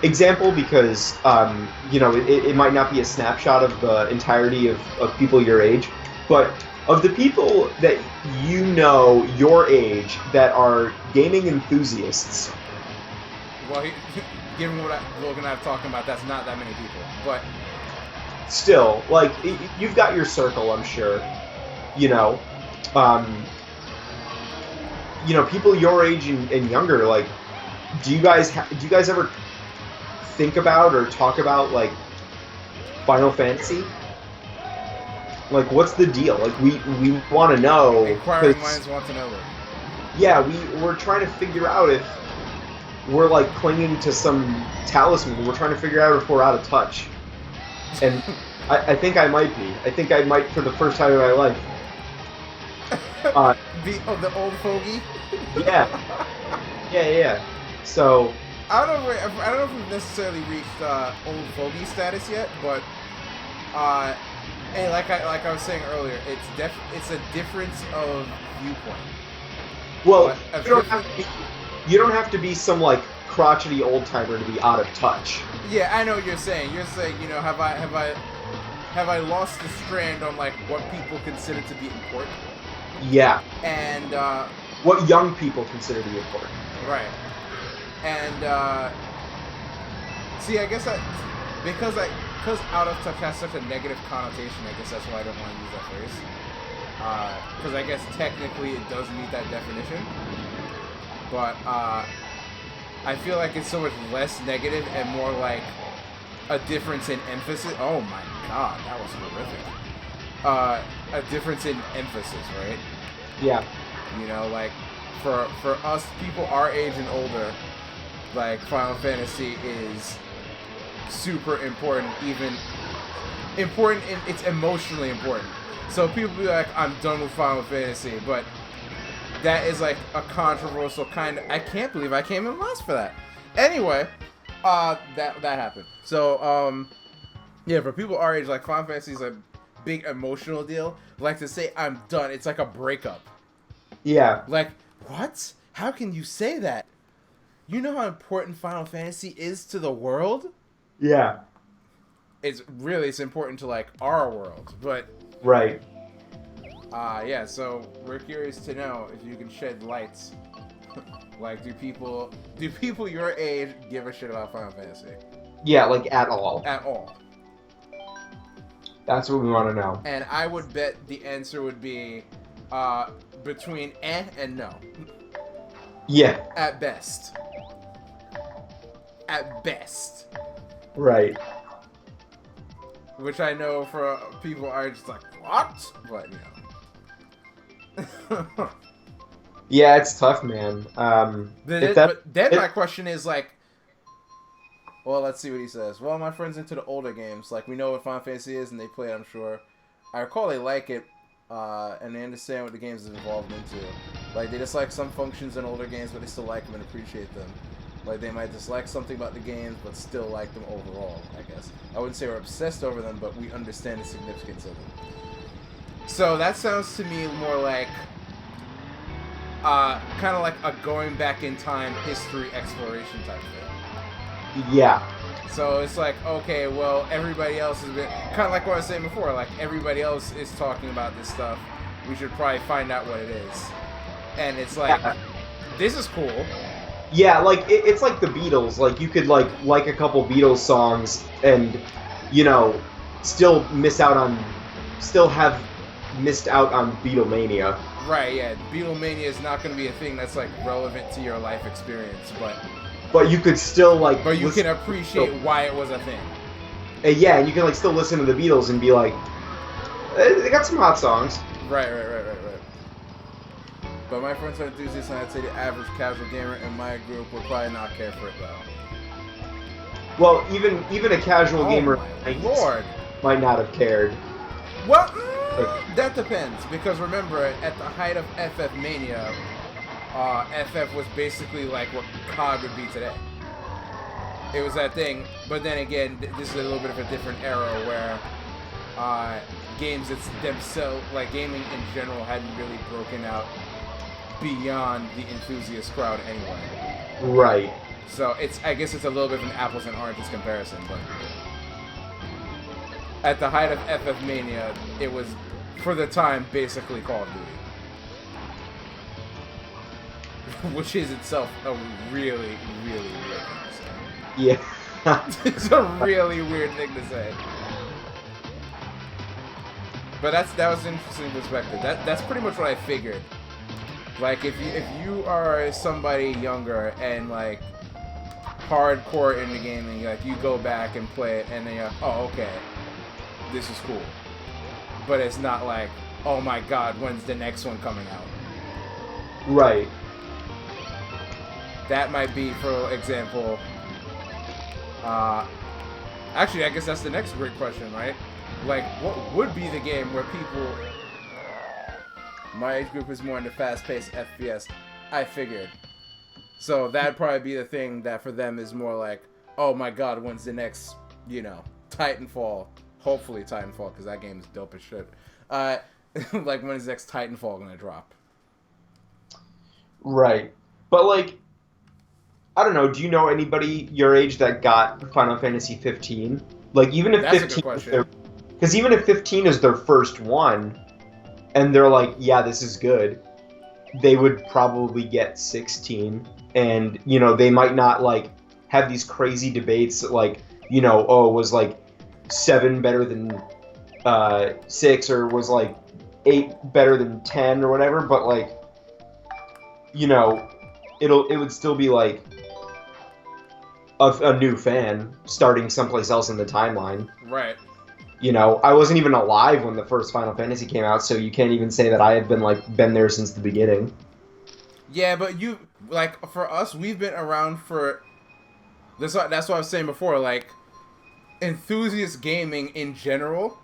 example because it might not be a snapshot of the entirety of people your age, but of the people that your age that are gaming enthusiasts. Well, given what Logan and I are talking about, that's not that many people, but still, like, you've got your circle, I'm sure. People your age and younger, like, do you guys ever think about or talk about, like, Final Fantasy? Like, what's the deal? Like, we want to know. Inquiring minds want to know it. Yeah, we're trying to figure out if we're, like, clinging to some talisman. We're trying to figure out if we're out of touch. And I think I might be. I think I might for the first time in my life. The old fogey? Yeah. Yeah. So I don't know if we've necessarily reached old fogey status yet, but hey, like I was saying earlier, it's a difference of viewpoint. Well, you don't have to be some, like, crotchety old timer to be out of touch. Yeah, I know what you're saying. You're saying, have I lost the strand on, like, what people consider to be important? Yeah. And what young people consider to be important. Right. And see, I guess because out of touch has such a negative connotation, I guess that's why I don't want to use that phrase. Because I guess technically it does meet that definition, but I feel like it's so much less negative and more like a difference in emphasis. Oh my god, that was horrific. A difference in emphasis, right? Yeah. Like for us people our age and older, like, Final Fantasy is super important, it's emotionally important. So people be like, I'm done with Final Fantasy, but that is, like, a controversial kind of... I can't believe I came in last for that. Anyway, that happened. So, yeah, for people our age, like, Final Fantasy is a big emotional deal. Like, to say I'm done, it's like a breakup. Yeah. Like, what? How can you say that? You know how important Final Fantasy is to the world? Yeah. It's important to, like, our world, but... Right. Yeah, so we're curious to know if you can shed lights. Like, do people your age give a shit about Final Fantasy? Yeah, like, at all. At all. That's what we want to know. And I would bet the answer would be between and no. Yeah. At best. At best. Right. Which I know for people are just like, what? But, Yeah, it's tough, man. But then my question is, like, well, let's see what he says. Well, my friend's into the older games. Like, we know what Final Fantasy is, and they play it, I'm sure. I recall they like it, and they understand what the games is involved into. Like, they dislike some functions in older games, but they still like them and appreciate them. Like, they might dislike something about the games, but still like them overall, I guess. I wouldn't say we're obsessed over them, but we understand the significance of them. So that sounds to me more like, kind of like a going back in time history exploration type thing. Yeah. So it's like, okay, well, everybody else has been, kind of like what I was saying before, like, everybody else is talking about this stuff. We should probably find out what it is. And it's like, this is cool. Yeah, like, it's like the Beatles. Like, you could, like a couple Beatles songs and, still have missed out on Beatlemania. Right, yeah. Beatlemania is not going to be a thing that's, like, relevant to your life experience, but you could still, like... But you can appreciate why it was a thing. Yeah, and you can, like, still listen to the Beatles and be like, they got some hot songs. Right. But my friends are enthusiasts, and I'd say the average casual gamer in my group would probably not care for it, though. Well, even a casual gamer might not have cared. Well, that depends, because remember, at the height of FF Mania, FF was basically like what COD would be today. It was that thing, but then again, this is a little bit of a different era where games themselves, like gaming in general, hadn't really broken out beyond the enthusiast crowd anyway. Right. So I guess it's a little bit of an apples and oranges comparison, but at the height of FF Mania, it was, for the time, basically Call of Duty. Which is itself a really, really weird thing to say. Yeah. It's a really weird thing to say. But that was an interesting perspective. That's pretty much what I figured. Like, if you are somebody younger and, like, hardcore in the game, and like, you go back and play it, and then you're like, oh, okay, this is cool. But it's not like, oh my god, when's the next one coming out? Right. That might be, for example, actually, I guess that's the next great question, right? Like, what would be the game where people... My age group is more into fast-paced FPS. I figured. So that'd probably be the thing that for them is more like, oh my god, when's the next, Titanfall? Hopefully Titanfall, because that game's dope as shit. Like, when's the next Titanfall gonna drop? Right. But, like, I don't know, do you know anybody your age that got Final Fantasy 15? Like, even if That's 15 a good question. Because even if 15 is their first one, and they're like, yeah, this is good, they would probably get 16. And, they might not, like, have these crazy debates, like, oh, was, like, 7 better than 6, or was, like, 8 better than 10, or whatever, but, like, it would still be, like, a new fan starting someplace else in the timeline. Right. I wasn't even alive when the first Final Fantasy came out, so you can't even say that I have been there since the beginning. Yeah, but for us, we've been around for... That's what I was saying before, like, enthusiast gaming in general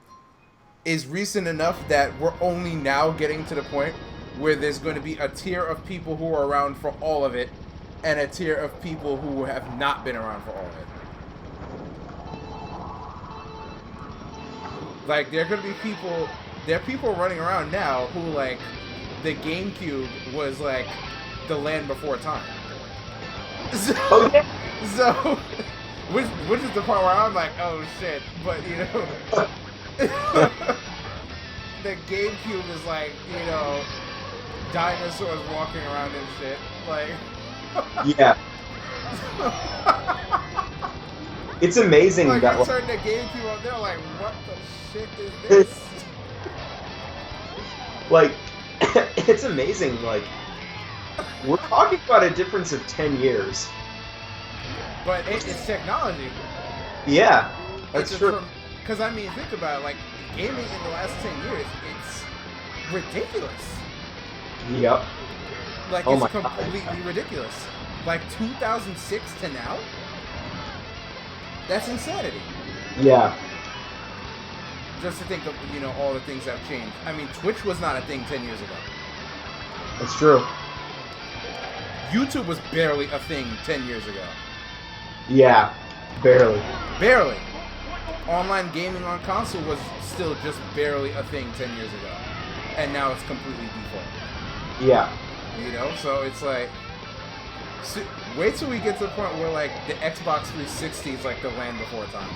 is recent enough that we're only now getting to the point where there's going to be a tier of people who are around for all of it, and a tier of people who have not been around for all of it. Like, there are people running around now who, like, the GameCube was, like, the land before time. So, which is the part where I'm like, oh shit, but, the GameCube is like, dinosaurs walking around and shit, like... Yeah. It's amazing like, that... you turn the GameCube up, they're like, what the shit is this? Like, it's amazing, like, we're talking about a difference of 10 years. But it's technology. Yeah, that's true. Because, I mean, think about it, like, gaming in the last 10 years, it's ridiculous. Yep. Like, it's completely ridiculous. Like, 2006 to now? That's insanity. Yeah. Just to think of, all the things that have changed. I mean, Twitch was not a thing 10 years ago. That's true. YouTube was barely a thing 10 years ago. Yeah, barely. Barely. Online gaming on console was still just barely a thing 10 years ago. And now it's completely default. Yeah. So it's like... wait till we get to the point where, like, the Xbox 360 is like the land before time.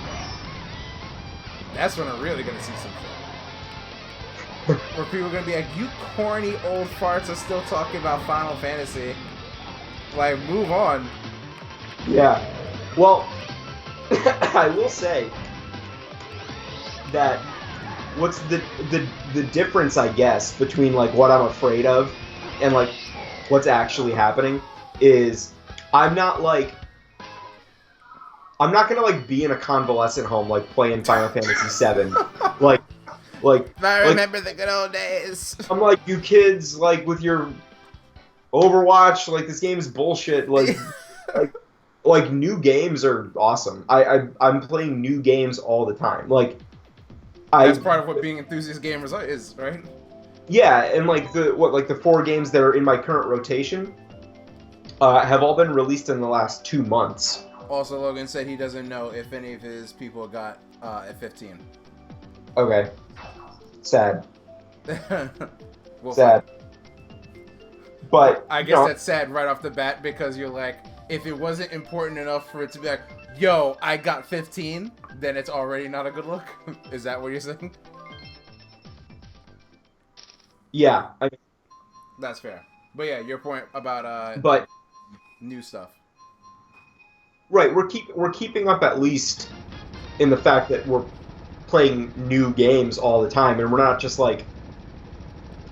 That's when I'm really gonna see some shit. Where people are gonna be like, you corny old farts are still talking about Final Fantasy. Like, move on. Yeah. Well, I will say that what's the difference, I guess, between, like, what I'm afraid of and, like, what's actually happening is I'm not gonna, like, be in a convalescent home, like, playing Final Fantasy VII. Like, I remember the good old days. I'm like, you kids, like, with your Overwatch, like, this game is bullshit. Like, like new games are awesome. I'm playing new games all the time. Like, that's part of what being enthusiast gamers is, right? Yeah, and, like, the 4 games that are in my current rotation have all been released in the last 2 months. Also, Logan said he doesn't know if any of his people got F15. Okay. Sad. Well, sad. But I guess that's sad right off the bat because you're like, if it wasn't important enough for it to be like, yo, I got 15, then it's already not a good look. Is that what you're saying? Yeah, That's fair. But yeah, your point about but new stuff. right, we're keeping up at least in the fact that we're playing new games all the time, and we're not just like,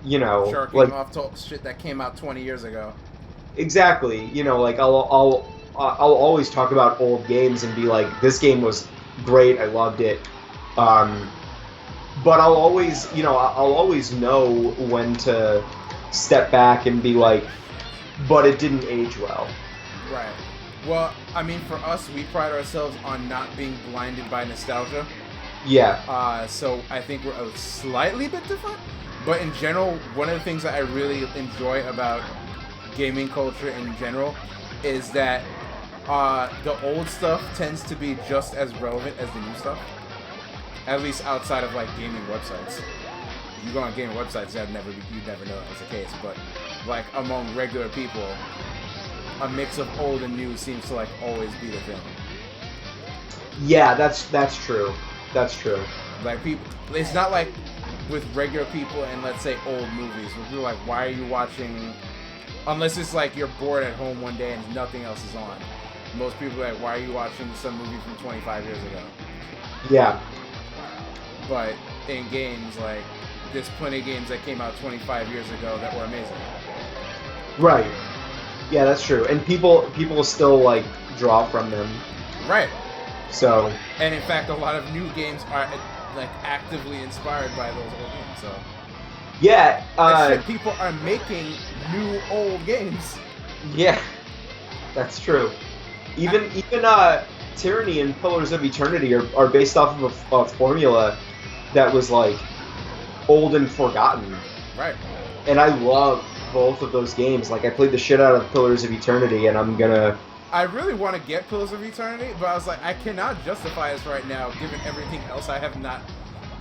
Sharking like off to shit that came out 20 years ago. exactly, like I'll always talk about old games and be like, this game was great, I loved it, but I'll always know when to step back and be like, but it didn't age well. Right. Well, I mean, for us, we pride ourselves on not being blinded by nostalgia. Yeah. So I think we're a slightly bit different. But in general, one of the things that I really enjoy about gaming culture in general is that the old stuff tends to be just as relevant as the new stuff. At least outside of like gaming websites. You go on gaming websites, you'd never know that was the case. But like among regular people, a mix of old and new seems to like always be the thing. Yeah, that's true. That's true. Like people, it's not like with regular people and let's say old movies where people are like, why are you watching? Unless it's like you're bored at home one day and nothing else is on. Most people are like, why are you watching some movie from 25 years ago? Yeah. But in games, like there's plenty of games that came out 25 years ago that were amazing. Right. Yeah, that's true. And people still like draw from them. Right. So. And in fact, a lot of new games are like actively inspired by those old games. So. Yeah. Shit, people are making new old games. Yeah. That's true. Even Tyranny and Pillars of Eternity are based off of a formula that was like old and forgotten. Right. And I love both of those games. Like I played the shit out of Pillars of Eternity, and I really want to get Pillars of Eternity, but I was like, I cannot justify this right now, given everything else I have not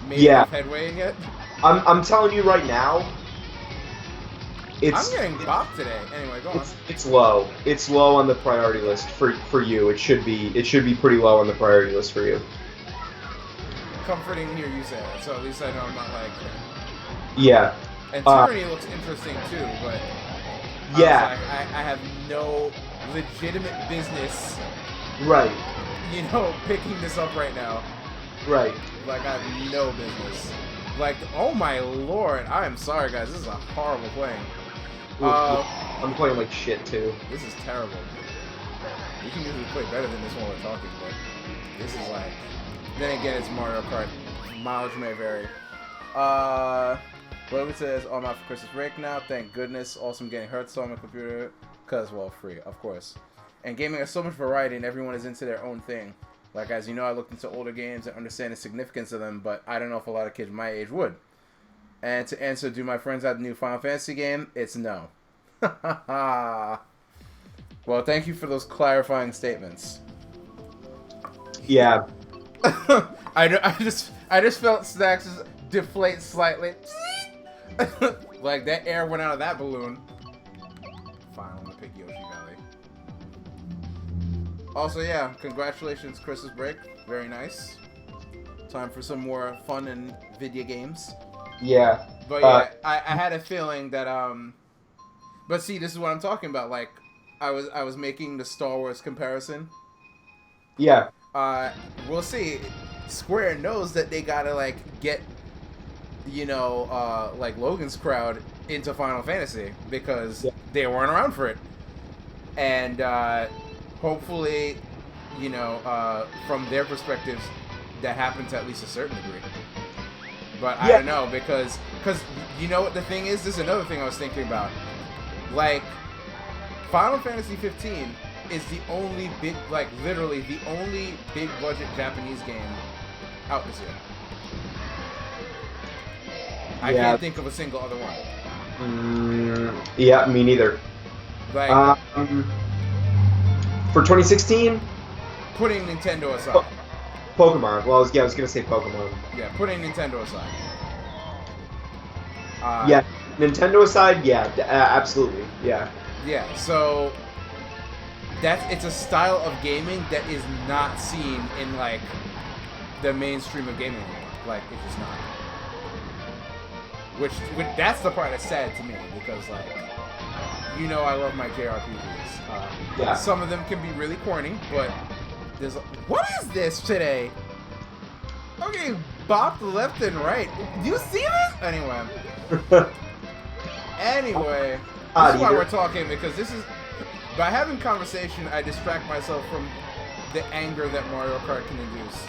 made enough headway in yet. I'm telling you right now, I'm getting bopped today. Anyway, go on. It's low. It's low on the priority list for you. It should be pretty low on the priority list for you. Comforting to hear you say that, so at least I know I'm not like. Yeah. And Tyranny looks interesting too, but yeah, I have no legitimate business. Right. Picking this up right now. Right. Like I have no business. Like, oh my lord, I am sorry guys, this is a horrible playing. I'm playing like shit too. This is terrible. We can usually play better than this when we're talking, but this is like. Then again, it's Mario Kart. Mileage may vary. But it says, I'm out for Christmas break now. Thank goodness. Also, I'm getting Hearthstone on my computer. Because, well, free, of course. And gaming has so much variety and everyone is into their own thing. Like, as you know, I looked into older games and understand the significance of them, but I don't know if a lot of kids my age would. And to answer, do my friends have the new Final Fantasy game? It's no. Well, thank you for those clarifying statements. Yeah. I just felt Snacks deflate slightly. Like that air went out of that balloon. Fine, I'm gonna pick Yoshi Valley. Also, yeah, congratulations, Christmas break. Very nice. Time for some more fun and video games. Yeah. But yeah, I had a feeling that But see, this is what I'm talking about. Like, I was making the Star Wars comparison. Yeah. We'll see. Square knows that they gotta like get, like Logan's crowd into Final Fantasy because they weren't around for it, and hopefully, from their perspectives, that happened to at least a certain degree. But I don't know because you know what the thing is. This is another thing I was thinking about. Like, Final Fantasy 15 is the only big, like literally the only big budget Japanese game out this year. I can't think of a single other one. Yeah, me neither. Like, for 2016, putting Nintendo aside. Pokemon. Well, I was gonna say Pokemon. Yeah, putting Nintendo aside. Yeah, Nintendo aside, yeah, absolutely, yeah. Yeah, so it's a style of gaming that is not seen in like the mainstream of gaming anymore. Like it's just not. Which that's the part that's sad to me because like I love my JRPGs. Yeah. Some of them can be really corny, but there's what is this today? Okay, bopped left and right. Do you see this? Anyway, this is why we're talking because this is by having conversation I distract myself from the anger that Mario Kart can induce.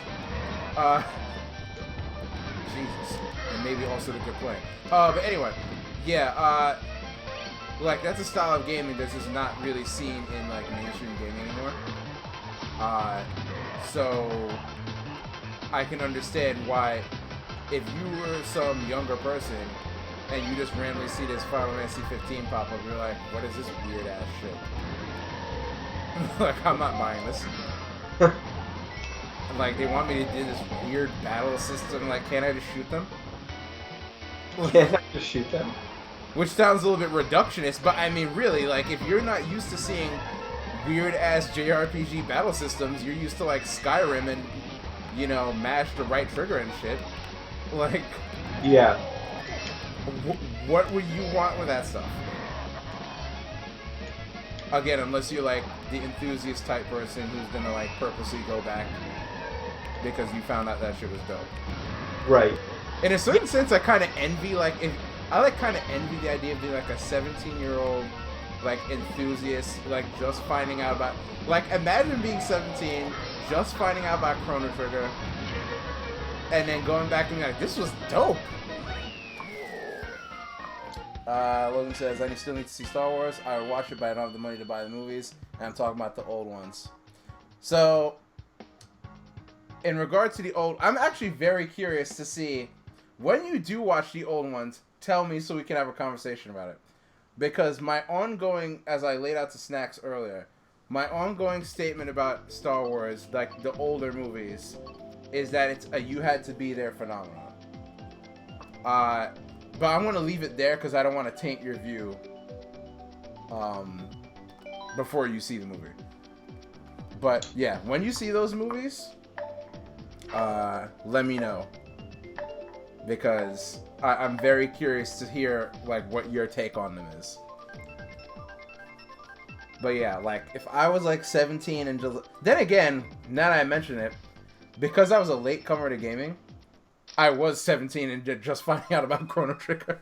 Jesus, and maybe also the good play. But anyway, yeah. Like that's a style of gaming that's just not really seen in like mainstream gaming anymore. So I can understand why if you were some younger person and you just randomly see this Final Fantasy 15 pop up, you're like, what is this weird ass shit? Like I'm not buying this. Like they want me to do this weird battle system. Like, can't I just shoot them? Can't I just shoot them? Which sounds a little bit reductionist, but I mean, really, like, if you're not used to seeing weird-ass JRPG battle systems, you're used to, like, Skyrim and, mash the right trigger and shit. Like... Yeah. What would you want with that stuff? Again, unless you're, like, the enthusiast-type person who's gonna, like, purposely go back because you found out that shit was dope. Right. In a certain sense, I kind of envy, like, kind of envy the idea of being like a 17-year-old, like enthusiast, like just finding out about, like imagine being 17, just finding out about Chrono Trigger, and then going back and being like, this was dope. Logan says, I still need to see Star Wars. I would watch it, but I don't have the money to buy the movies, and I'm talking about the old ones. So, in regard to the old, I'm actually very curious to see when you do watch the old ones. Tell me so we can have a conversation about it. Because my ongoing, as I laid out to Snacks earlier, my ongoing statement about Star Wars, like the older movies, is that it's a you had to be there phenomenon. But I'm going to leave it there because I don't want to taint your view before you see the movie. But yeah, when you see those movies, let me know. Because I'm very curious to hear like what your take on them is. But yeah, like if I was like 17 and just then again, now that I mention it, because I was a late comer to gaming, I was 17 and just finding out about Chrono Trigger.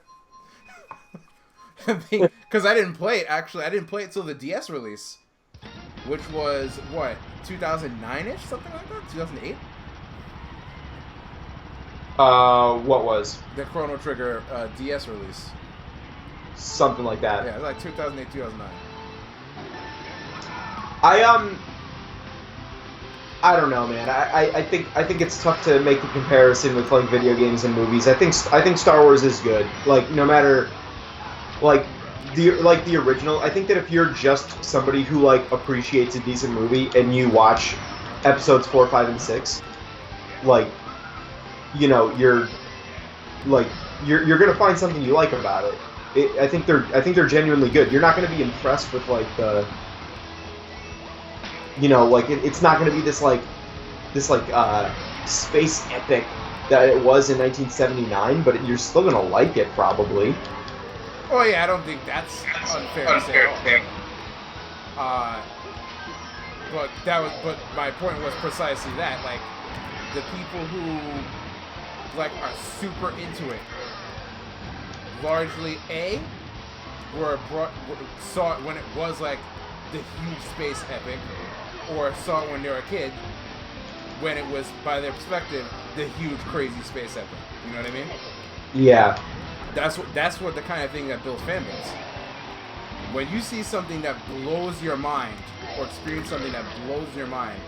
Because I didn't play it actually. I didn't play it till the DS release, which was what 2009ish, something like that, 2008. What was? The Chrono Trigger DS release. Something like that. Yeah, it was like 2008, 2009. I don't know, man. I think it's tough to make the comparison with like video games and movies. I think Star Wars is good. Like no matter, like the original. I think that if you're just somebody who like appreciates a decent movie and you watch episodes 4, 5, and 6, like. You're gonna find something you like about it. I think they're genuinely good. You're not gonna be impressed with like the, it's not gonna be this space epic that it was in 1979, but you're still gonna like it probably. Oh yeah, I don't think that's unfair to say at all. But my point was precisely that, like the people who like are super into it largely saw it when it was like the huge space epic, or saw it when they were a kid when it was, by their perspective, the huge crazy space epic. You know what I mean? Yeah. That's what the kind of thing that builds fandoms. When you see something that blows your mind, or experience something that blows your mind,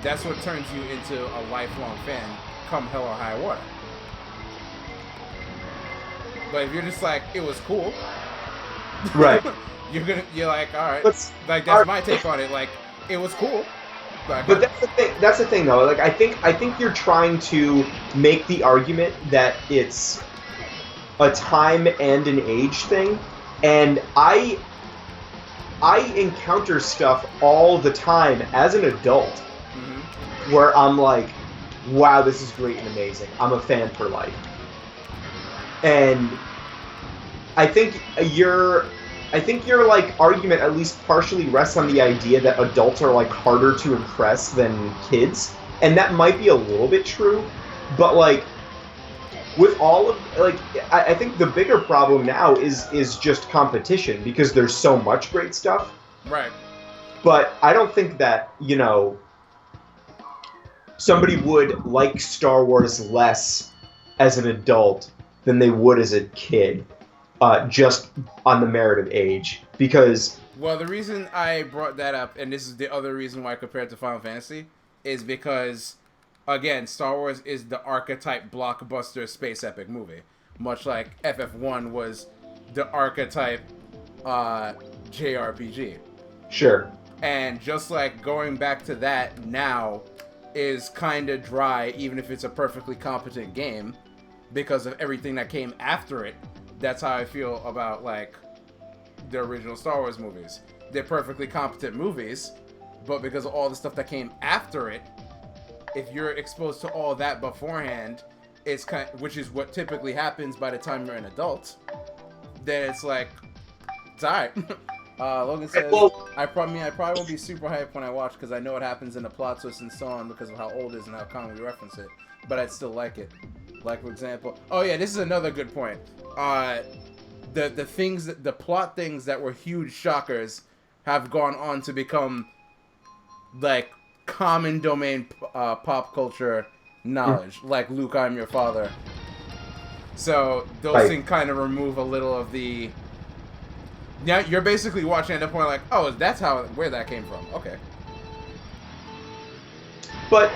that's what turns you into a lifelong fan, come hell or high water. But if you're just like, it was cool, right? you're like, all right, like that's my take on it. Like, it was cool. But that's the thing. That's the thing, though. Like, I think you're trying to make the argument that it's a time and an age thing, and I I encounter stuff all the time as an adult where I'm like, wow, this is great and amazing. I'm a fan for life. And I think your like argument at least partially rests on the idea that adults are like harder to impress than kids, and that might be a little bit true, but like with all of like I think the bigger problem now is just competition because there's so much great stuff. Right. But I don't think that, you know, somebody would like Star Wars less as an adult than they would as a kid, just on the merit of age. Because... Well, the reason I brought that up, and this is the other reason why I compared it to Final Fantasy, is because, again, Star Wars is the archetype blockbuster space epic movie. Much like FF1 was the archetype JRPG. Sure. And just like going back to that now is kind of dry, even if it's a perfectly competent game, because of everything that came after it. That's how I feel about, like, the original Star Wars movies. They're perfectly competent movies, but because of all the stuff that came after it, if you're exposed to all that beforehand, it's which is what typically happens by the time you're an adult, then it's like, it's alright. Logan says, I probably won't be super hyped when I watch because I know what happens in the plot twist and so on because of how old it is and how common we reference it, but I'd still like it. Like, for example, oh yeah, this is another good point. The plot things that were huge shockers have gone on to become like common domain pop culture knowledge, like Luke, I'm your father. So those things kind of remove a little of the. Yeah, you're basically watching at the point like, oh, that's where that came from. Okay. But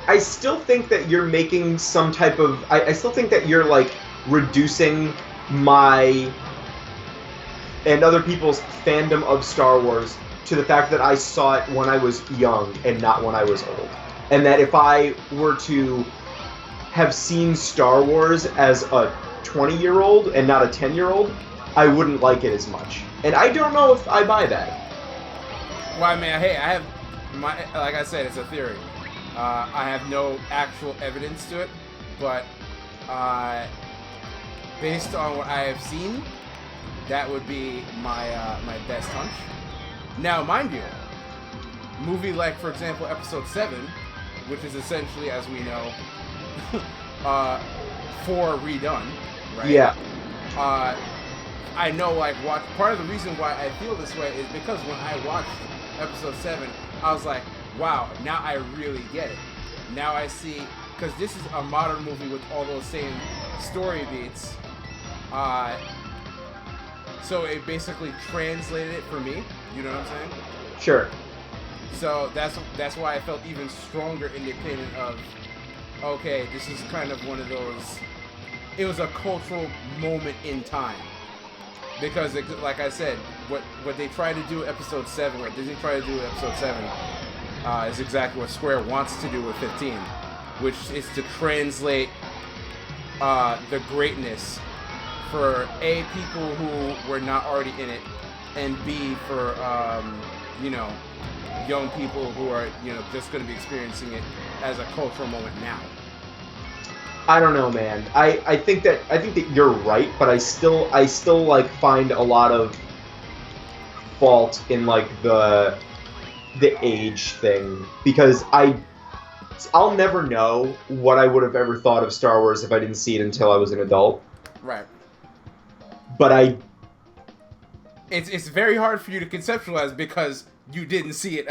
I still think that you're making some type of... I still think that you're, like, reducing my and other people's fandom of Star Wars to the fact that I saw it when I was young and not when I was old. And that if I were to have seen Star Wars as a 20-year-old and not a 10-year-old, I wouldn't like it as much. And I don't know if I buy that. Well, I mean, hey, I have like I said, it's a theory. I have no actual evidence to it, but based on what I have seen, that would be my my best hunch. Now, mind you, movie like, for example, Episode 7, which is essentially, as we know, 4 redone, right? Yeah. I know, like, part of the reason why I feel this way is because when I watched Episode 7, I was like, wow, now I really get it. Now I see, because this is a modern movie with all those same story beats, so it basically translated it for me, you know what I'm saying? Sure. So that's why I felt even stronger in the opinion of, okay, this is kind of one of those, it was a cultural moment in time. Because, like I said, what they try to do Episode 7, what Disney tried to do with Episode 7, is exactly what Square wants to do with 15, which is to translate the greatness for A, people who were not already in it, and B, for, you know, young people who are, you know, just going to be experiencing it as a cultural moment now. I don't know, man. I think that you're right, but I still like find a lot of fault in like the age thing, because I'll never know what I would have ever thought of Star Wars if I didn't see it until I was an adult. Right. But it's very hard for you to conceptualize because you didn't see it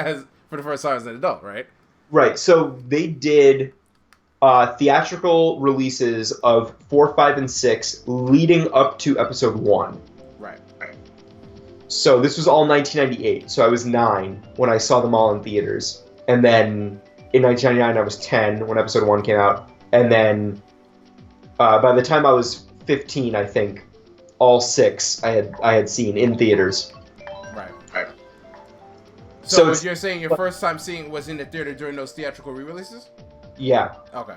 for the first time as an adult, right? Right. So they did theatrical releases of 4, 5, and 6 leading up to Episode 1. Right. So this was all 1998. So I was 9 when I saw them all in theaters. And then in 1999 I was 10 when Episode 1 came out. And then by the time I was 15, I think, all 6 I had seen in theaters. Right. So what you're saying your first time seeing was in the theater during those theatrical re-releases? Yeah. Okay.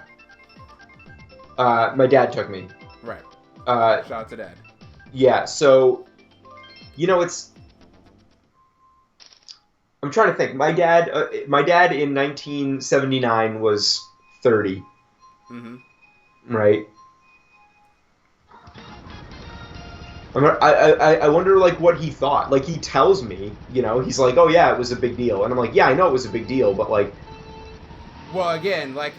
My dad took me. Right. Shout out to Dad. Yeah, so, you know, I'm trying to think. My dad in 1979 was 30, Mm-hmm. right? I wonder like what he thought. Like he tells me, he's like, "Oh yeah, it was a big deal," and I'm like, "Yeah, I know it was a big deal, but like, Well, again, like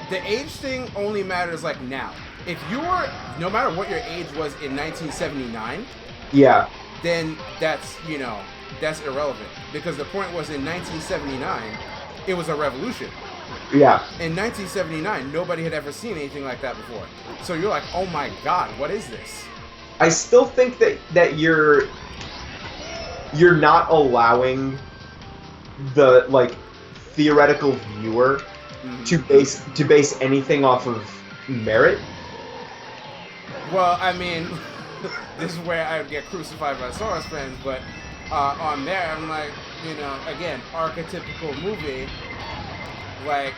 the age thing only matters like now. If you were, no matter what your age was in 1979, yeah, then that's irrelevant because the point was in 1979, it was a revolution. yeah." In 1979, nobody had ever seen anything like that before. So you're like, oh my god, what is this? I still think that you're not allowing the like theoretical viewer to base anything off of merit. Well, I mean, this is where I would get crucified by Star Wars fans, but on there, I'm like, again, archetypical movie, like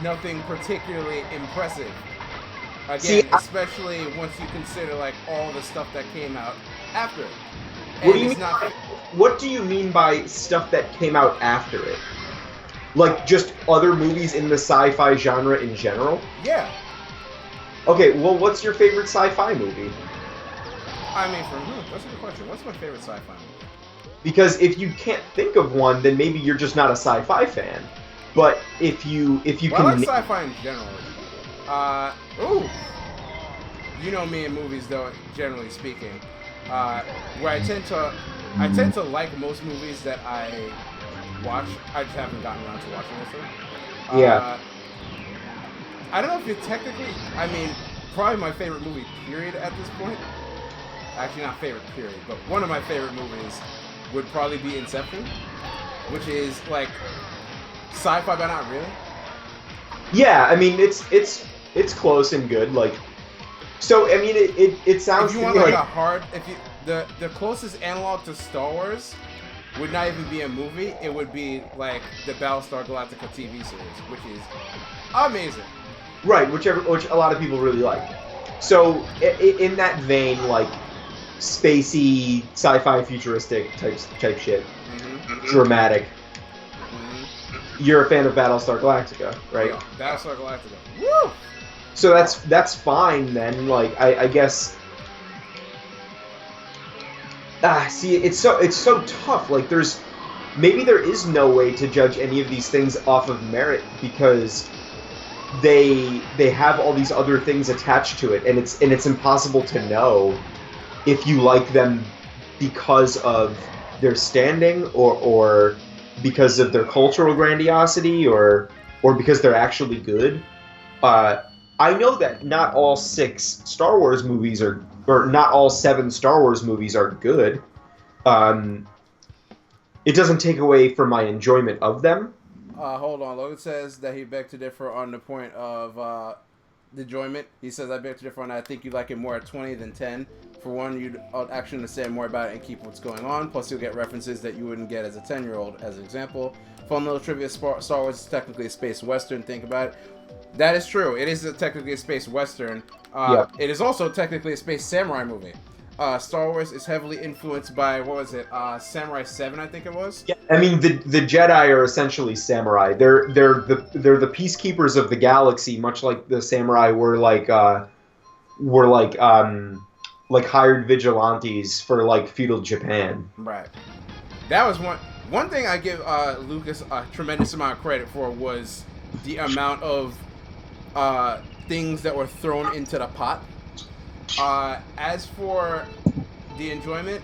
nothing particularly impressive. Again, especially once you consider like all the stuff that came out after it. What do you mean by stuff that came out after it? Like just other movies in the sci-fi genre in general? Yeah. Okay, well, what's your favorite sci-fi movie? I mean, that's a good question. What's my favorite sci-fi movie? Because if you can't think of one, then maybe you're just not a sci-fi fan. But if you can, I like sci-fi in general. You know me in movies, though. Generally speaking, where I tend to like most movies that I watch. I just haven't gotten around to watching this. Yeah. I don't know if it technically. I mean, probably my favorite movie, period, at this point. Actually, not favorite, period, but one of my favorite movies would probably be Inception, which is like sci-fi, but not really. Yeah, I mean it's close and good. Like, so I mean it sounds. If you want like a hard, the closest analog to Star Wars would not even be a movie. It would be like the Battlestar Galactica TV series, which is amazing. Right, which a lot of people really like. So in that vein, like spacey, sci-fi, futuristic type shit, dramatic. You're a fan of Battlestar Galactica, right? Yeah, Battlestar Galactica. Woo! So that's fine then. Like I guess. See, it's so tough. Like maybe there is no way to judge any of these things off of merit because they have all these other things attached to it, and it's impossible to know if you like them because of their standing or because of their cultural grandiosity or because they're actually good. I know that not all 6 Star Wars movies or not all 7 Star Wars movies are good. It doesn't take away from my enjoyment of them. Hold on. Logan says that he begged to differ on the point of the enjoyment. He says, I beg to differ on that. I think you like it more at 20 than 10. For one, you'd actually understand more about it and keep what's going on. Plus, you'll get references that you wouldn't get as a 10-year-old, as an example. Fun little trivia, Star Wars is technically a space western. Think about it. That is true. It is technically a space western. It is also technically a space samurai movie. Star Wars is heavily influenced by, what was it, Samurai 7, I think it was? Yeah, I mean, the Jedi are essentially samurai. They're the peacekeepers of the galaxy, much like the samurai were like hired vigilantes for like feudal Japan. Right. That was one thing I give Lucas a tremendous amount of credit for was the amount of things that were thrown into the pot. As for the enjoyment,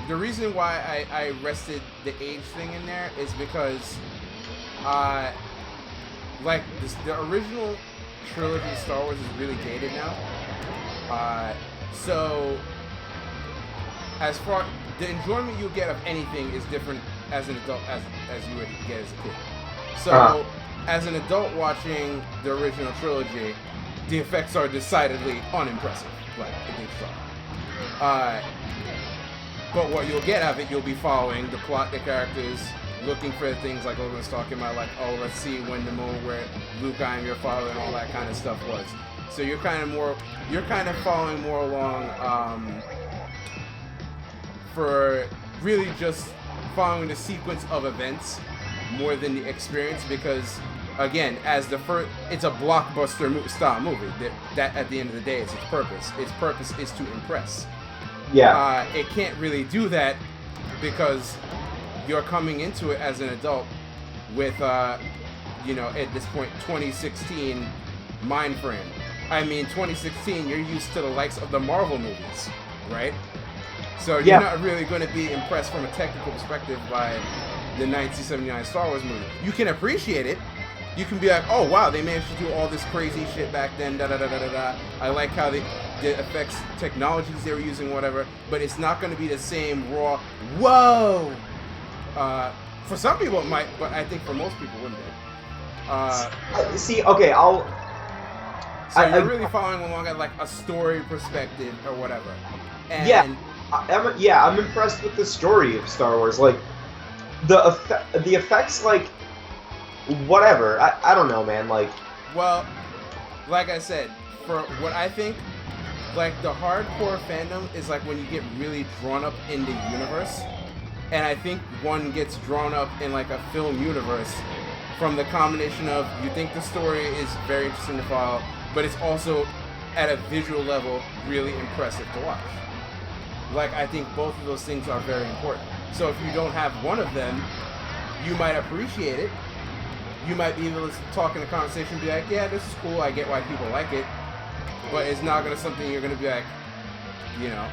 the reason why I rested the age thing in there is because, like, the original trilogy of Star Wars is really dated now. So, as far the enjoyment you get of anything is different as an adult as you would get as a kid. So, as an adult watching the original trilogy, the effects are decidedly unimpressive, like against Star. But what you'll get out of it, you'll be following the plot, the characters, looking for things like Logan was talking about, like, oh, let's see when the moment where Luke, I am your father, and all that kind of stuff was. So you're kind of following more along for really just following the sequence of events more than the experience, because again, as the first, it's a blockbuster style movie. That at the end of the day is its purpose. Its purpose is to impress. Yeah. It can't really do that because you're coming into it as an adult with, at this point, 2016 mind frame. I mean, 2016, you're used to the likes of the Marvel movies, right? So you're not really going to be impressed from a technical perspective by the 1979 Star Wars movie. You can appreciate it. You can be like, oh wow, they managed to do all this crazy shit back then, da da da da da da. I like how the effects, technologies they were using, whatever. But it's not going to be the same raw, whoa! For some people it might, but I think for most people it wouldn't be. See, okay, So you're really following along at like a story perspective or whatever. And I'm impressed with the story of Star Wars. Like, the effects, like, whatever. I don't know, man. Like, well, like I said, for what I think, like, the hardcore fandom is like when you get really drawn up in the universe, and I think one gets drawn up in like a film universe from the combination of you think the story is very interesting to follow, but it's also at a visual level really impressive to watch. Like, I think both of those things are very important. So if you don't have one of them, you might appreciate it. You might be able to talk in a conversation and be like, yeah, this is cool, I get why people like it. But it's not gonna something you're gonna be like,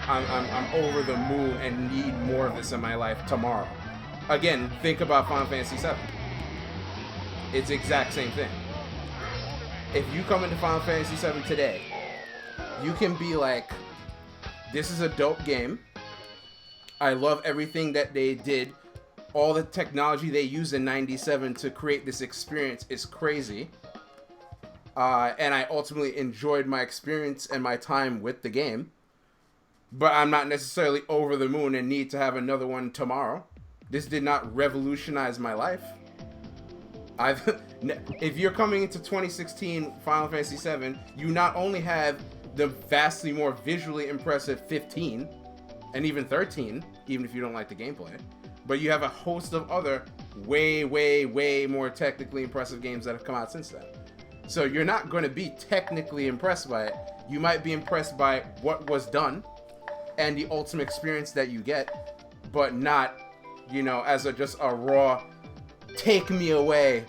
I'm over the moon and need more of this in my life tomorrow. Again, think about Final Fantasy VII. It's the exact same thing. If you come into Final Fantasy VII today, you can be like, this is a dope game. I love everything that they did. All the technology they used in 97 to create this experience is crazy. And I ultimately enjoyed my experience and my time with the game. But I'm not necessarily over the moon and need to have another one tomorrow. This did not revolutionize my life. If you're coming into 2016 Final Fantasy VII, you not only have the vastly more visually impressive 15 and even 13, even if you don't like the gameplay, but you have a host of other way, way, way more technically impressive games that have come out since then. So you're not going to be technically impressed by it. You might be impressed by what was done and the ultimate experience that you get, but not, as just a raw, take me away,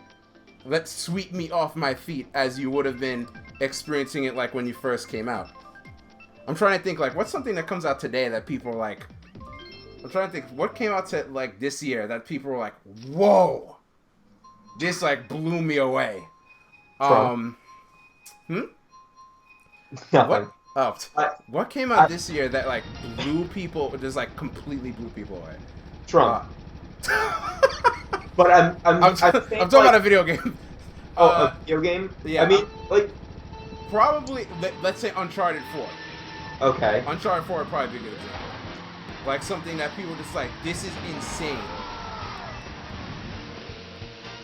let's sweep me off my feet, as you would have been experiencing it like when you first came out. I'm trying to think, like, what's something that comes out today that people are like, I'm trying to think, what came out to, like, this year that people were like, whoa, this, like, blew me away. What came out this year that, like, blew people, just, like, completely blew people away? Trump. But I'm talking about a video game. A video game? Yeah. I mean, like, probably, let's say Uncharted 4. Okay. Uncharted 4 would probably be a good example. Like, something that people just like, this is insane.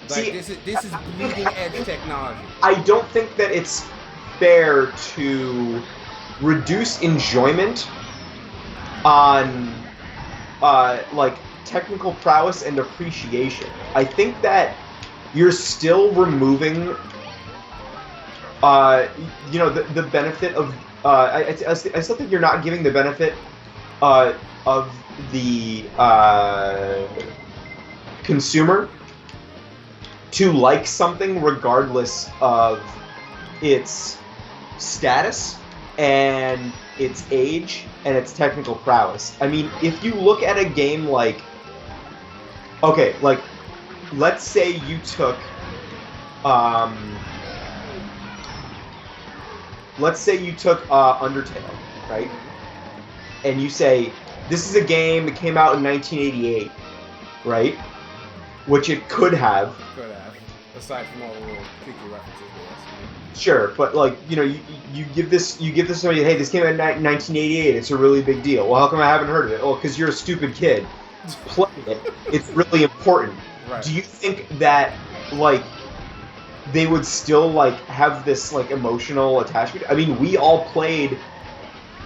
Like, this is bleeding edge technology. I don't think that it's fair to reduce enjoyment on, like, technical prowess and appreciation. I think that you're still removing, the benefit of, I still think you're not giving the benefit, of the, consumer to like something regardless of its status and its age and its technical prowess. I mean, if you look at a game like, okay, like, let's say you took, Undertale, right? And you say, this is a game that came out in 1988, right? Which it could have. Could have. Aside from all the little kooky references. Sure, but, like, you give this somebody, hey, this came out in 1988, it's a really big deal. Well, how come I haven't heard of it? Oh, because you're a stupid kid. Play it. It's really important. Right. Do you think that, like, they would still, like, have this, like, emotional attachment? I mean, we all played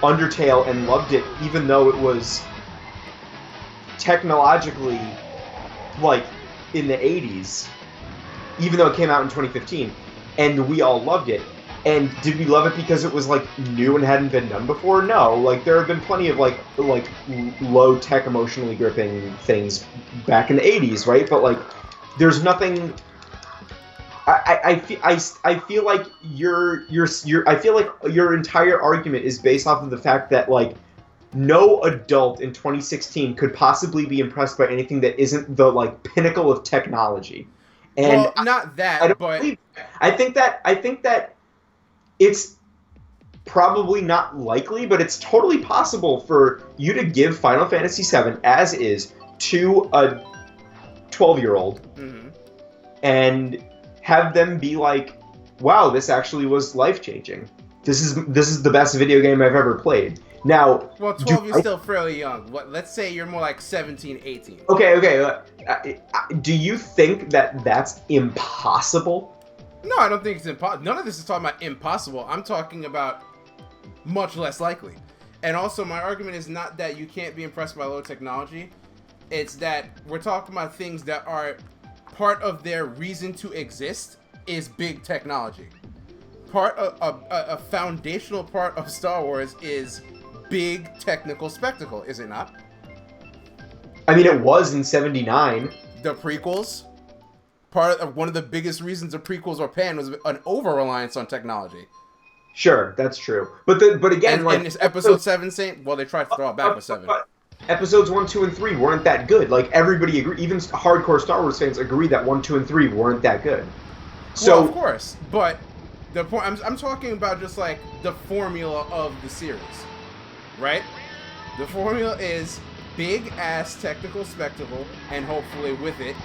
Undertale and loved it, even though it was technologically, like, in the 80s, even though it came out in 2015, and we all loved it. And did we love it because it was, like, new and hadn't been done before? No. Like, there have been plenty of, like low-tech, emotionally gripping things back in the 80s, right? But, like, there's nothing... I feel like I feel like your entire argument is based off of the fact that, like, no adult in 2016 could possibly be impressed by anything that isn't the, like, pinnacle of technology. And well, not that, I don't but believe that. I think that it's probably not likely, but it's totally possible for you to give Final Fantasy VII as is to a 12-year-old and have them be like, wow, this actually was life-changing. This is the best video game I've ever played. Now, well, 12 you're still fairly young. Let's say you're more like 17, 18. Okay. Do you think that that's impossible? No, I don't think it's impossible. None of this is talking about impossible. I'm talking about much less likely. And also, my argument is not that you can't be impressed by low technology. It's that we're talking about things that are part of their reason to exist is big technology. A foundational part of Star Wars is big technical spectacle, is it not? I mean, it was in '79. The prequels, one of the biggest reasons the prequels were panned was an over-reliance on technology. Sure, that's true. But again, and, like, and is episode 7 saying? Well, they tried to throw it back with 7. Episodes 1, 2, and 3 weren't that good. Like, everybody agree, even hardcore Star Wars fans agree that 1, 2, and 3 weren't that good. So, well, of course, but the point I'm talking about just like the formula of the series, right? The formula is big ass technical spectacle, and hopefully with it,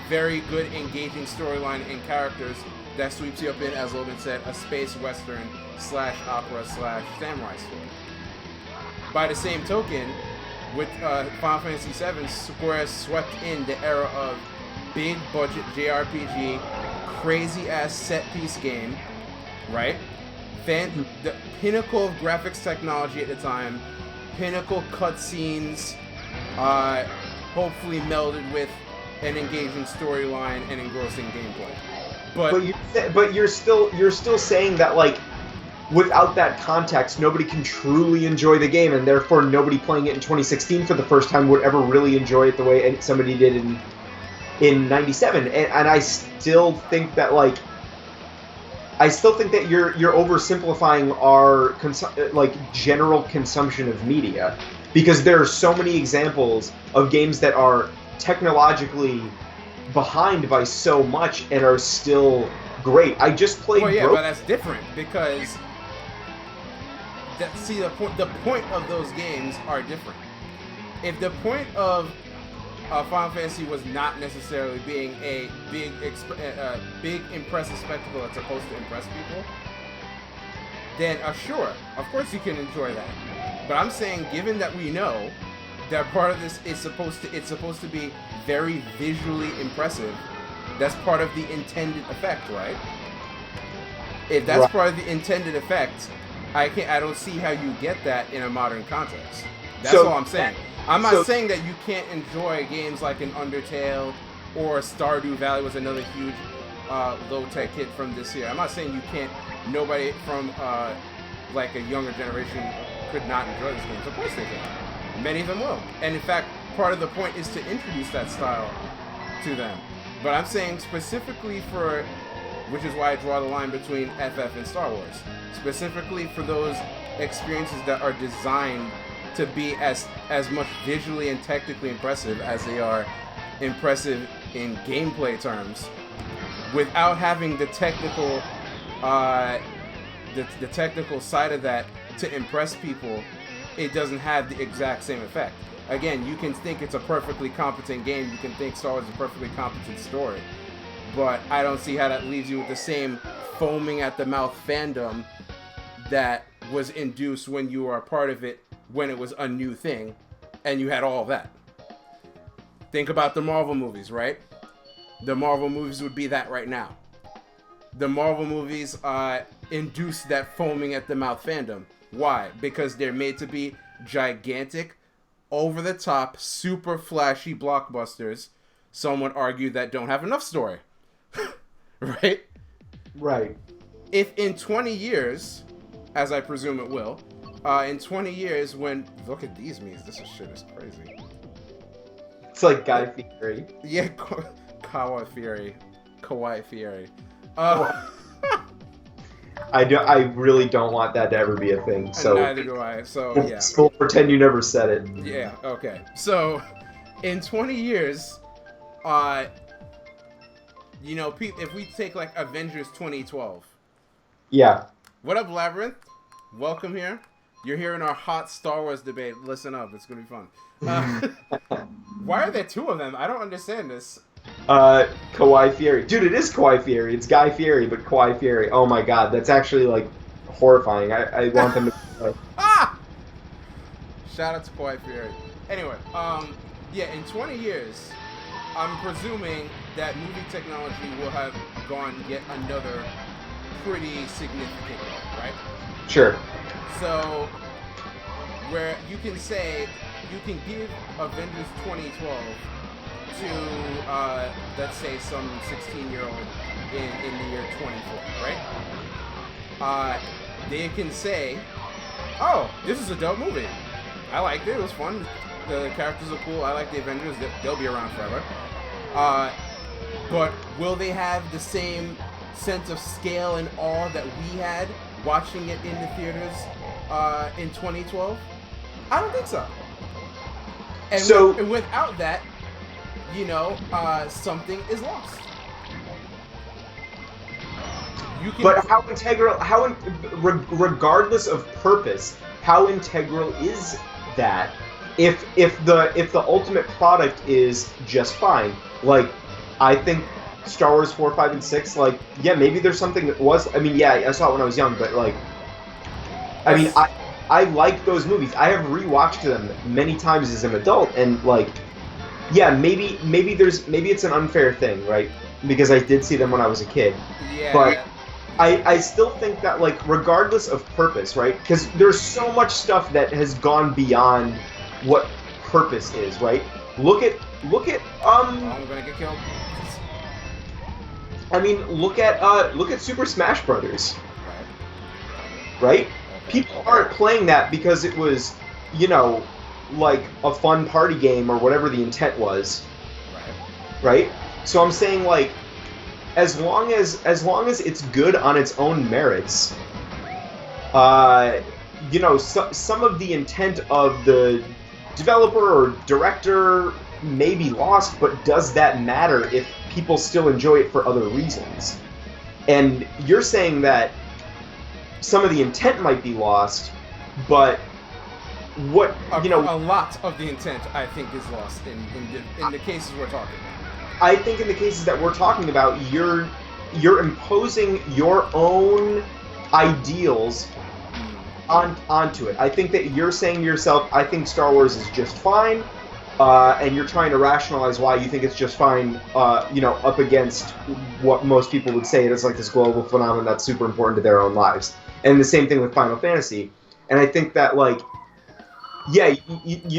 very good engaging storyline and characters that sweeps you up in, as Logan said, a space western / opera / samurai story. By the same token, with Final Fantasy VII, Square swept in the era of big budget JRPG, crazy ass set piece game, right? The pinnacle of graphics technology at the time, pinnacle cutscenes, hopefully melded with an engaging storyline and engrossing gameplay. But you're still saying that, like, without that context, nobody can truly enjoy the game, and therefore nobody playing it in 2016 for the first time would ever really enjoy it the way somebody did in '97. And I still think that, like, you're oversimplifying our general consumption of media, because there are so many examples of games that are technologically behind by so much and are still great. I just played. Well, yeah, but that's different because the point of those games are different. If the point of Final Fantasy was not necessarily being a big impressive spectacle that's supposed to impress people, then sure, of course you can enjoy that. But I'm saying, given that we know that part of this is supposed to be very visually impressive, that's part of the intended effect, right? If that's part of the intended effect, I don't see how you get that in a modern context. That's all I'm saying. I'm not saying that you can't enjoy games like an Undertale or Stardew Valley was another huge low-tech hit from this year. I'm not saying you can't. Nobody from like a younger generation could not enjoy these games. Of course they can. Many of them will. And in fact, part of the point is to introduce that style to them. But I'm saying specifically which is why I draw the line between FF and Star Wars. Specifically for those experiences that are designed to be as much visually and technically impressive as they are impressive in gameplay terms, without having the technical the technical side of that to impress people, it doesn't have the exact same effect. Again, you can think it's a perfectly competent game, you can think Star Wars is a perfectly competent story, but I don't see how that leaves you with the same foaming at the mouth fandom that was induced when you were a part of it, when it was a new thing, and you had all of that. Think about the Marvel movies, right? The Marvel movies would be that right now. The Marvel movies induce that foaming at the mouth fandom. Why? Because they're made to be gigantic, over-the-top, super flashy blockbusters, some would argue that don't have enough story. Right? Right. If in 20 years, as I presume it will, in 20 years when... Look at these memes. This shit is crazy. It's like Guy Fieri. Yeah, Kawaii Fieri. I really don't want that to ever be a thing. So neither do I. So yeah. We'll pretend you never said it. Yeah. Okay. So, in 20 years, you know, if we take like Avengers 2012. Yeah. What up, Labyrinth? Welcome here. You're here in our hot Star Wars debate. Listen up. It's gonna be fun. Why are there two of them? I don't understand this. Kawaii Fieri. Dude, it is Kawaii Fieri. It's Guy Fieri, but Kawaii Fieri. Oh my god, that's actually, like, horrifying. I want them to... Ah! Shout out to Kawaii Fieri. Anyway, yeah, in 20 years, I'm presuming that movie technology will have gone yet another pretty significant way, right? Sure. So, where you can say, you can give Avengers 2012 to, let's say, some 16-year-old in the year 24, right? They can say, oh, this is a dope movie. I liked it. It was fun. The characters are cool. I like the Avengers. They'll be around forever. But will they have the same sense of scale and awe that we had watching it in the theaters in 2012? I don't think so. And, so, and without that, you know, something is lost. You can, but how integral? Regardless of purpose, how integral is that? If the ultimate product is just fine, like, I think Star Wars 4, 5, and 6, like, yeah, maybe there's something that was. I mean, yeah, I saw it when I was young, but like, I mean, I like those movies. I have rewatched them many times as an adult, and like, yeah, maybe it's an unfair thing, right? Because I did see them when I was a kid. Yeah. But I still think that, like, regardless of purpose, right? Because there's so much stuff that has gone beyond what purpose is, right? Look at I'm gonna get killed. I mean, look at Super Smash Brothers. Right? People aren't playing that because it was, you know, like a fun party game or whatever the intent was. Right? So I'm saying, like, as long as it's good on its own merits, you know, some of the intent of the developer or director may be lost, but does that matter if people still enjoy it for other reasons? And you're saying that some of the intent might be lost, but what, you know... A lot of the intent, I think, is lost in the cases we're talking about. I think in the cases that we're talking about, you're imposing your own ideals onto it. I think that you're saying to yourself, I think Star Wars is just fine, and you're trying to rationalize why you think it's just fine, you know, up against what most people would say it is, like, this global phenomenon that's super important to their own lives. And the same thing with Final Fantasy. And I think that, like, yeah,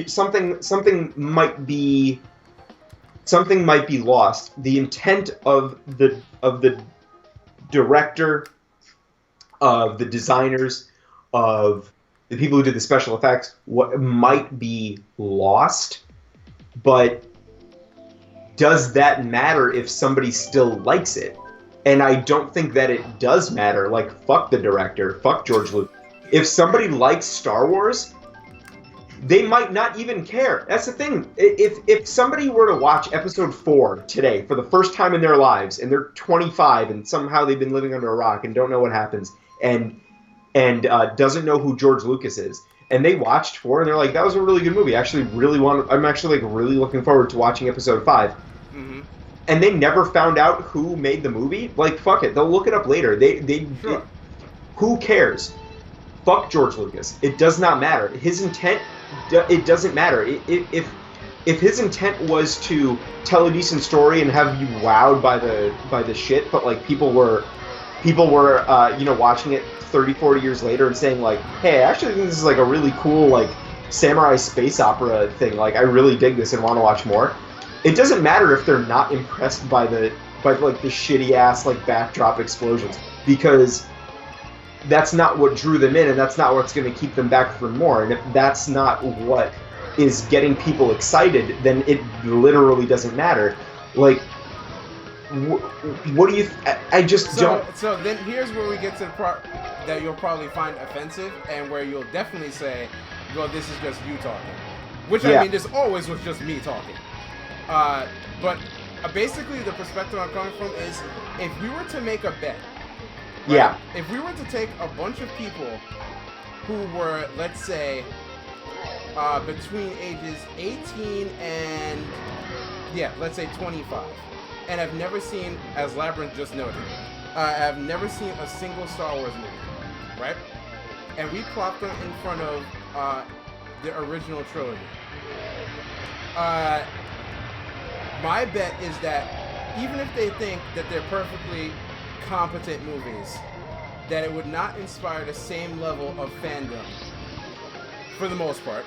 something might be lost. The intent of the director, of the designers, of the people who did the special effects, what might be lost, but does that matter if somebody still likes it? And I don't think that it does matter. Like, fuck the director, fuck George Lucas. If somebody likes Star Wars, they might not even care. That's the thing. If somebody were to watch Episode 4 today for the first time in their lives, and they're 25, and somehow they've been living under a rock and don't know what happens, and doesn't know who George Lucas is, and they watched 4 and they're like, that was a really good movie. I'm actually like really looking forward to watching Episode 5. Mm-hmm. And they never found out who made the movie. Like, fuck it, they'll look it up later. Sure. Who cares? Fuck George Lucas. It does not matter. His intent, it doesn't matter. If his intent was to tell a decent story and have you wowed by the shit, but like people were you know, watching it 30, 40 years later and saying like, hey, I actually think this is like a really cool, like, samurai space opera thing. Like, I really dig this and want to watch more. It doesn't matter if they're not impressed by the shitty ass like backdrop explosions, because that's not what drew them in, and that's not what's going to keep them back for more. And if that's not what is getting people excited, then it literally doesn't matter. Like, what do you? I just don't. So then here's where we get to the part that you'll probably find offensive, and where you'll definitely say, "Well, this is just you talking," which I mean, this always was just me talking. But basically, the perspective I'm coming from is, if we were to make a bet, right? Yeah. If we were to take a bunch of people who were, let's say, between ages 18 and, let's say 25, and I've never seen, as Labyrinth just noted, I've never seen a single Star Wars movie, right? And we plop them in front of the original trilogy. My bet is that even if they think that they're perfectly competent movies, that it would not inspire the same level of fandom, for the most part,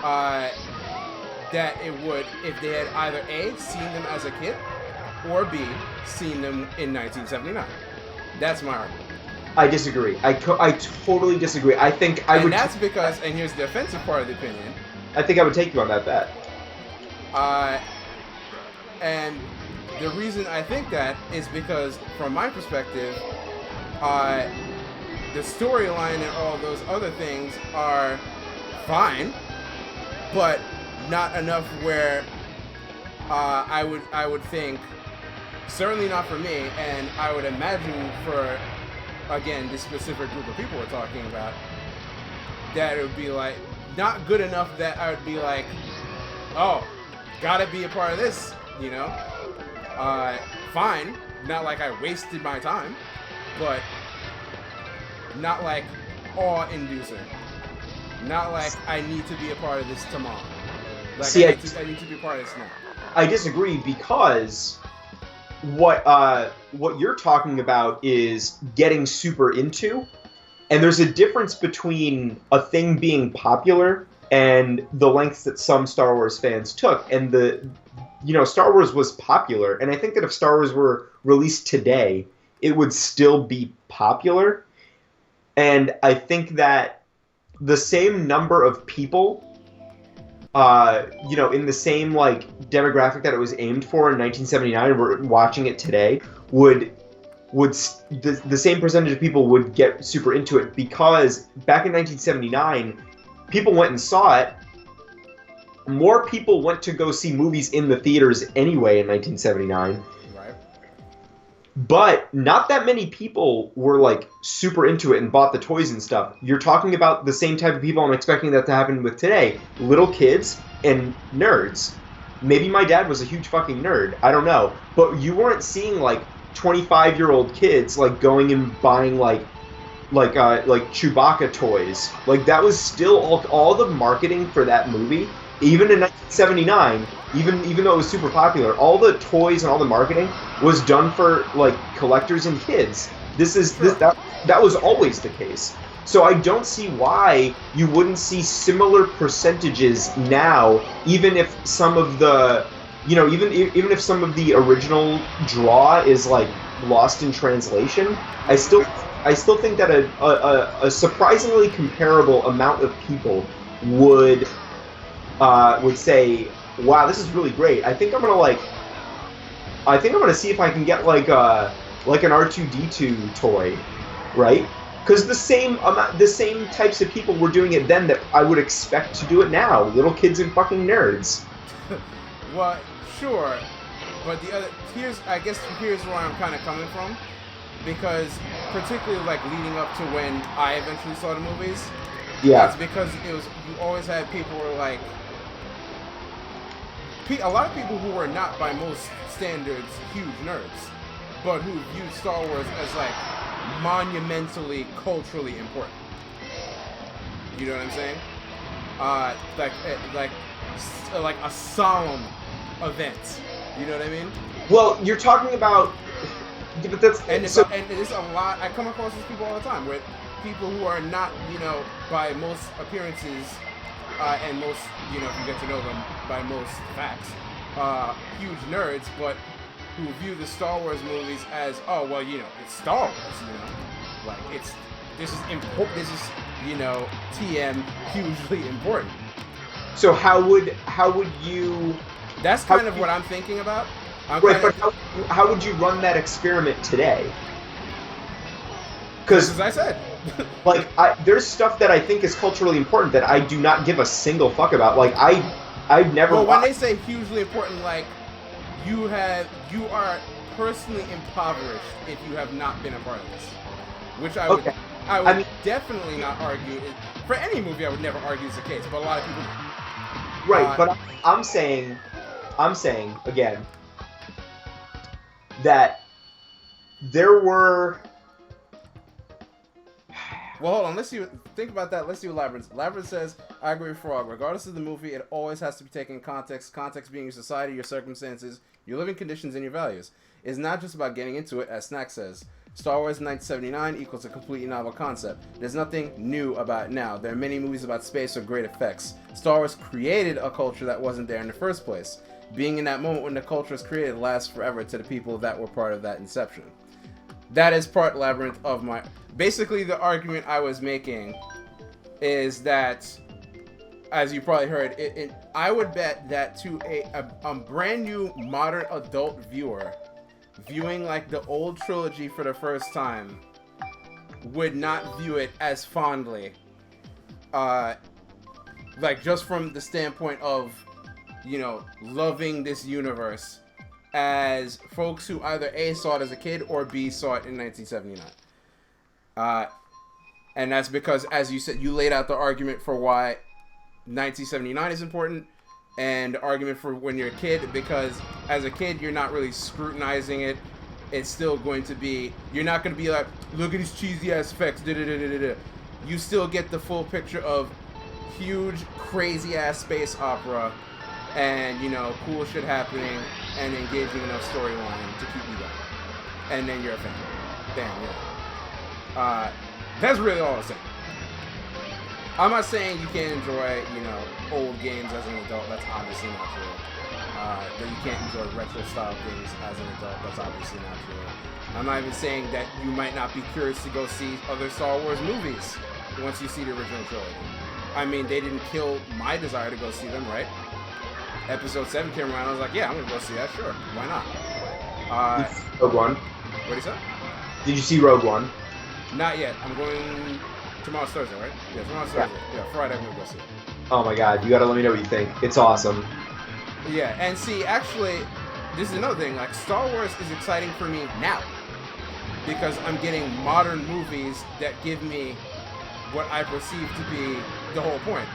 that it would if they had either A, seen them as a kid, or B, seen them in 1979. That's my argument. I disagree. I totally disagree. I think I would. And that's because, and here's the offensive part of the opinion. I think I would take you on that bet. And the reason I think that is because, from my perspective, the storyline and all those other things are fine, but not enough where I would think, certainly not for me, and I would imagine for, again, this specific group of people we're talking about, that it would be like not good enough that I would be like, oh, gotta be a part of this, you know? Fine, not like I wasted my time, but not like awe-inducing. Not like I need to be a part of this tomorrow. Like, see, I need to be a part of this now. I disagree, because what you're talking about is getting super into, and there's a difference between a thing being popular and the lengths that some Star Wars fans took. And Star Wars was popular, and I think that if Star Wars were released today, it would still be popular. And I think that the same number of people, in the same like demographic that it was aimed for in 1979, we're watching it today, the same percentage of people would get super into it, because back in 1979, people went and saw it. More people went to go see movies in the theaters anyway in 1979. Right. But not that many people were like super into it and bought the toys and stuff. You're talking about the same type of people I'm expecting that to happen with today. Little kids and nerds. Maybe my dad was a huge fucking nerd. I don't know. But you weren't seeing like 25-year-old kids like going and buying like Chewbacca toys. Like, that was still all the marketing for that movie. Even in 1979, even though it was super popular, all the toys and all the marketing was done for like collectors and kids. That was always the case. So I don't see why you wouldn't see similar percentages now, even if some of the, even if some of the original draw is like lost in translation. I still think that a surprisingly comparable amount of people would say, wow, this is really great. I think I'm gonna see if I can get like an R2-D2 toy, right? Because the same types of people were doing it then that I would expect to do it now. Little kids and fucking nerds. Well, sure, but here's where I'm kind of coming from, because particularly like leading up to when I eventually saw the movies. Yeah. It's because you always had people who were like, a lot of people who were not by most standards huge nerds, but who viewed Star Wars as like monumentally culturally important. You know what I'm saying? Like a solemn event. You know what I mean? Well, you're talking about, but that's and there's a lot. I come across these people all the time with people who are not, by most appearances, and most, you know, if you get to know them by most facts, huge nerds, but who view the Star Wars movies as, oh, well, you know, it's Star Wars, you know, like this is, you know, TM, hugely important. So how would you? That's kind of what I'm thinking about. Right, but how would you run that experiment today? Because, as I said, like, there's stuff that I think is culturally important that I do not give a single fuck about. Like, I've never. Well, when they say hugely important, like, you are personally impoverished if you have not been a part of this, which I would definitely not argue. For any movie, I would never argue is the case, but a lot of people. Right, but I'm saying again that there were. Well, hold on. Let's see. Think about that. Let's see what Labyrinth. Labyrinth says, "I agree with Frog. Regardless of the movie, it always has to be taken in context. Context being your society, your circumstances, your living conditions, and your values. It's not just about getting into it." As Snack says, Star Wars 1979 equals a completely novel concept. There's nothing new about it now. There are many movies about space with great effects. Star Wars created a culture that wasn't there in the first place. Being in that moment when the culture was created lasts forever to the people that were part of that inception. That is part, Labyrinth, of my... Basically, the argument I was making is that, as you probably heard, I would bet that to a brand new modern adult viewer, viewing like the old trilogy for the first time, would not view it as fondly. Like, just from the standpoint of, you know, loving this universe, as folks who either A, saw it as a kid, or B, saw it in 1979. And that's because, as you said, you laid out the argument for why 1979 is important, and the argument for when you're a kid, because as a kid, you're not really scrutinizing it. It's still going to be, you're not going to be like, look at these cheesy ass effects, da-da-da-da-da-da. You still get the full picture of huge, crazy ass space opera, and, you know, cool shit happening, and engaging enough storyline to keep you going. And then you're a fan. Bam, yeah. That's really all I'm saying. I'm not saying you can't enjoy, you know, old games as an adult. That's obviously not true. That you can't enjoy retro style games as an adult. That's obviously not true. I'm not even saying that you might not be curious to go see other Star Wars movies once you see the original trilogy. I mean, they didn't kill my desire to go see them, right? Episode 7 came around, I was like, yeah, I'm gonna go see that, sure. Why not? Rogue One. What did you say? Did you see Rogue One? Not yet. I'm going... Tomorrow's Thursday, right? Yeah, tomorrow's Thursday. Yeah, Friday I'm gonna go see it. Oh my god, you gotta let me know what you think. It's awesome. Yeah, and see, actually, this is another thing. Like, Star Wars is exciting for me now. Because I'm getting modern movies that give me what I perceive to be the whole point.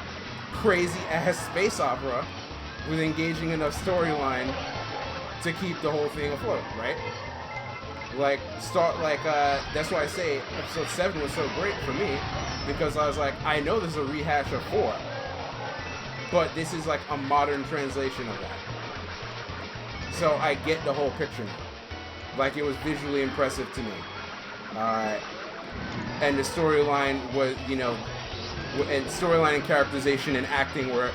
Crazy-ass space opera with engaging enough storyline to keep the whole thing afloat, right? Like, that's why I say episode 7 was so great for me, because I was like, I know this is a rehash of 4, but this is like a modern translation of that. So I get the whole picture now. Like, it was visually impressive to me. And the storyline was, you know, and storyline and characterization and acting were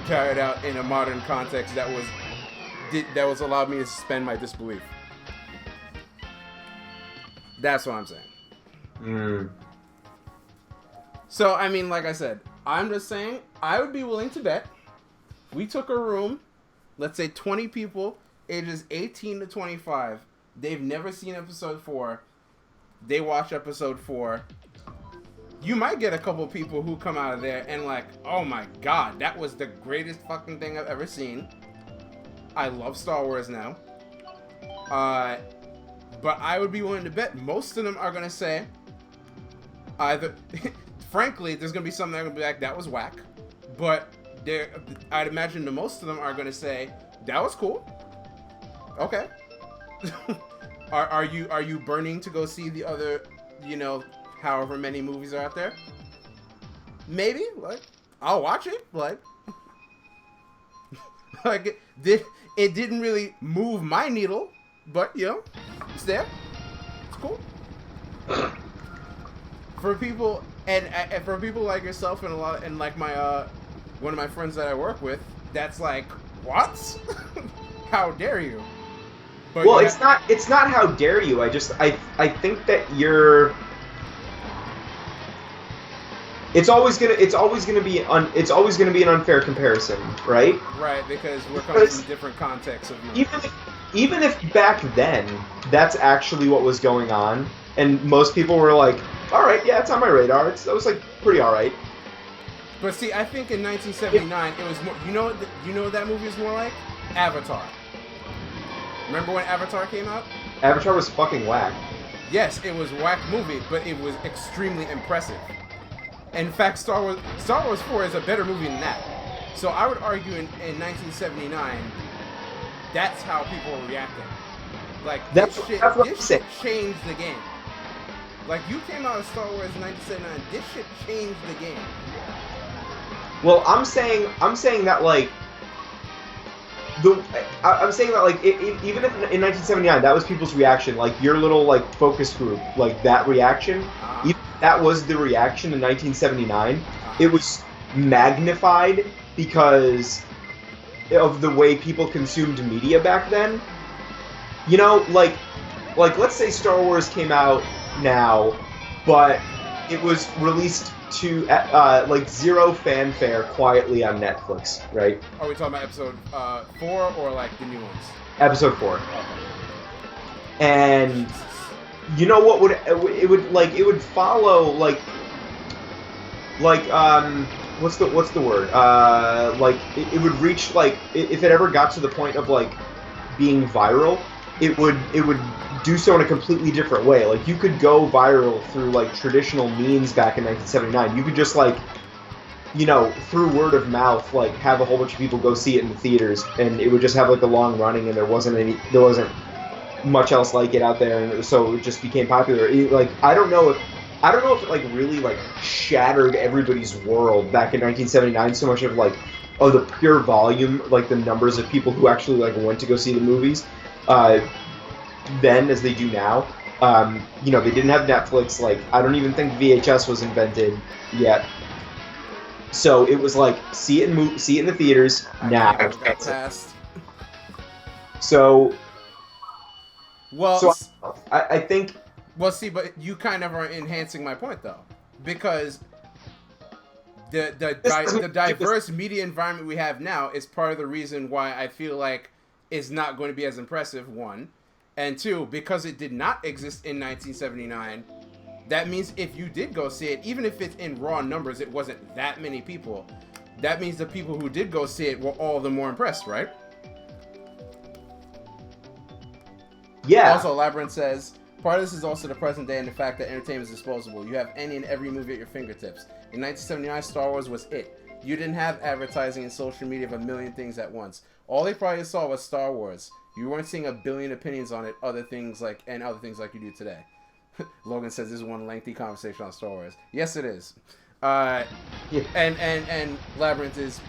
carried out in a modern context that was allowed me to suspend my disbelief. That's what I'm saying. So, I mean, like I said, I'm just saying, I would be willing to bet, we took a room, let's say 20 people, ages 18 to 25, they've never seen episode 4, they watch episode 4, you might get a couple people who come out of there and like, oh my god, that was the greatest fucking thing I've ever seen. I love Star Wars now. But I would be willing to bet most of them are going to say either... frankly, there's going to be some that are going to be like, that was whack. But I'd imagine the most of them are going to say, that was cool. Okay. Are you burning to go see the other, you know, however many movies are out there? Maybe. Like, I'll watch it. Like it didn't really move my needle, but, you know, it's there. It's cool. For people and for people like yourself and like my one of my friends that I work with, that's like, what? How dare you? But well, it's not how dare you. I think that you're. It's always gonna be an unfair comparison, right? Right, because we're coming from different contexts of you. Even if back then that's actually what was going on, and most people were like, "All right, yeah, it's on my radar." That was like pretty all right. But see, I think in 1979 it was more. You know what that movie is more like? Avatar. Remember when Avatar came out? Avatar was fucking whack. Yes, it was a whack movie, but it was extremely impressive. In fact, Star Wars 4 is a better movie than that. So I would argue in 1979, that's how people were reacting. Like, this shit changed the game. Like, you came out of Star Wars in 1979, this shit changed the game. Well, I'm saying that like even if in 1979 that was people's reaction, like your little like focus group, like that reaction, even if that was the reaction in 1979, it was magnified because of the way people consumed media back then. You know, like let's say Star Wars came out now, but it was released to like zero fanfare quietly on Netflix, right? Are we talking about episode 4 or like the new ones? Episode 4. Okay. And you know what it would follow like what's the word? Like it would reach like if it ever got to the point of like being viral, it would do so in a completely different way. Like you could go viral through like traditional means back in 1979. You could just like, you know, through word of mouth, like have a whole bunch of people go see it in the theaters, and it would just have like a long running, and there wasn't much else like it out there, and so it just became popular. I don't know if it like really like shattered everybody's world back in 1979 so much of like the pure volume, like the numbers of people who actually like went to go see the movies then as they do now. You know, they didn't have Netflix. Like, I don't even think VHS was invented yet. So it was like see it in the theaters now. So I think. Well, see, but you kind of are enhancing my point though, because the diverse media environment we have now is part of the reason why I feel like it's not going to be as impressive. 1. And 2, because it did not exist in 1979, that means if you did go see it, even if it's in raw numbers, it wasn't that many people. That means the people who did go see it were all the more impressed, right? Yeah. Also, Labyrinth says, part of this is also the present day and the fact that entertainment is disposable. You have any and every movie at your fingertips. In 1979, Star Wars was it. You didn't have advertising and social media of a million things at once. All they probably saw was Star Wars. You weren't seeing a billion opinions on it, other things like you do today. Logan says this is one lengthy conversation on Star Wars. Yes, it is. Yeah. And Labyrinth is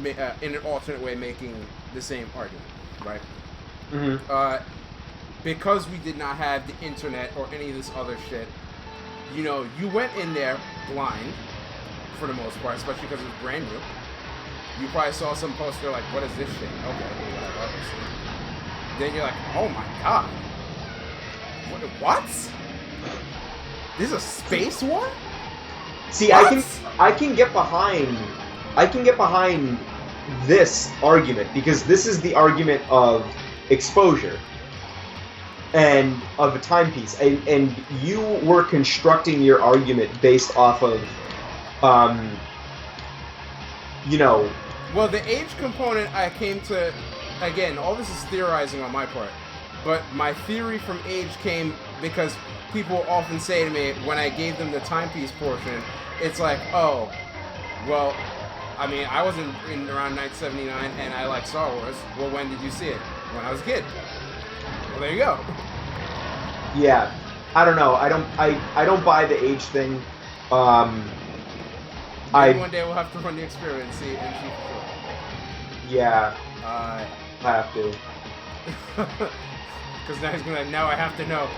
in an alternate way making the same argument, right? Mm-hmm. Because we did not have the internet or any of this other shit, you know, you went in there blind for the most part, especially because it was brand new. You probably saw some poster like, what is this shit? Okay, whatever. Then you're like, oh my god. What? This is a space war? See, what? I can get behind this argument, because this is the argument of exposure and of a timepiece, and you were constructing your argument based off of you know. Well, the age component I came to, again, all this is theorizing on my part, but my theory from age came because people often say to me when I gave them the timepiece portion, it's like, oh, well, I mean, I wasn't in around 1979 and I like Star Wars. Well, when did you see it? When I was a kid. Well, there you go. Yeah, I don't know. I don't buy the age thing. Maybe one day we'll have to run the experiment and see for sure. Yeah. I have to. Because now he's gonna like, now I have to know.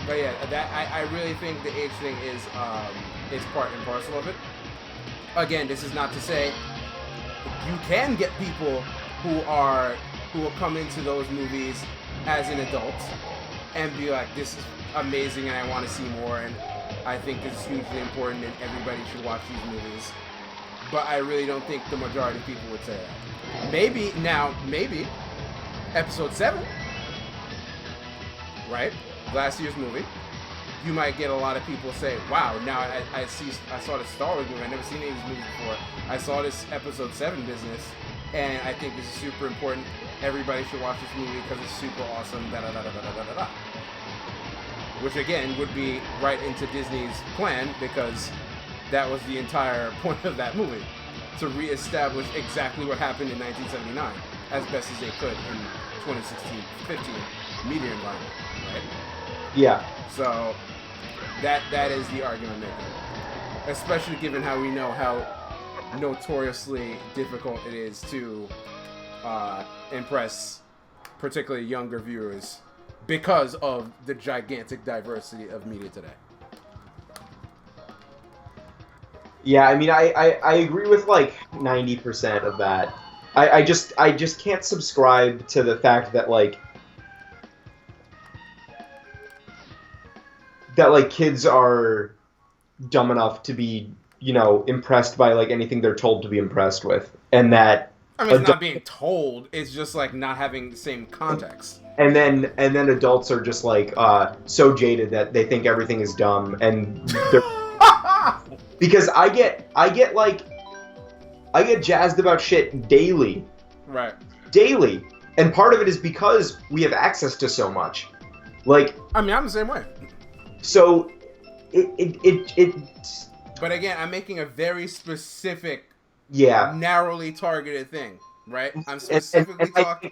But yeah, that I really think the age thing is part and parcel of it. again, this is not to say you can get people who will come into those movies as an adult and be like, this is amazing and I want to see more and I think it's hugely important and everybody should watch these movies. But I really don't think the majority of people would say that. Maybe Episode 7, right? Last year's movie. You might get a lot of people say, wow, now I saw the Star Wars movie. I've never seen any of these movies before. I saw this Episode 7 business, and I think this is super important. Everybody should watch this movie because it's super awesome, da-da-da-da-da-da-da. Which, again, would be right into Disney's plan, because that was the entire point of that movie. To reestablish exactly what happened in 1979, as best as they could in 2016-15 media environment, right? Yeah. So that is the argument I'm making, especially given how we know how notoriously difficult it is to impress particularly younger viewers because of the gigantic diversity of media today. Yeah, I mean, I agree with like 90% of that. I just can't subscribe to the fact that like kids are dumb enough to be, you know, impressed by like anything they're told to be impressed with, and that I mean, it's not being told, it's just like not having the same context. And then adults are just like so jaded that they think everything is dumb, and they're because I get jazzed about shit daily. Right. Daily. And part of it is because we have access to so much. Like, I mean, I'm the same way. So it but again, I'm making a very specific, narrowly targeted thing, right? I'm specifically talking.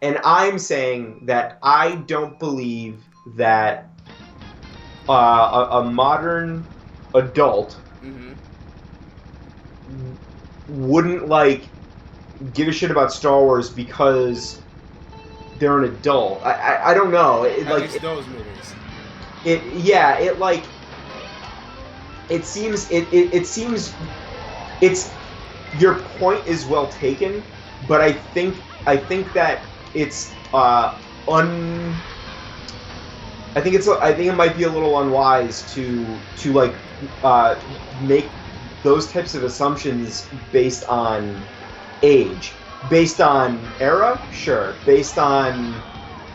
And I'm saying that I don't believe that a modern adult wouldn't like give a shit about Star Wars because they're an adult. I don't know. At least those movies. It seems your point is well taken, but I think that it's I think it might be a little unwise to like make those types of assumptions based on age, based on era, sure, based on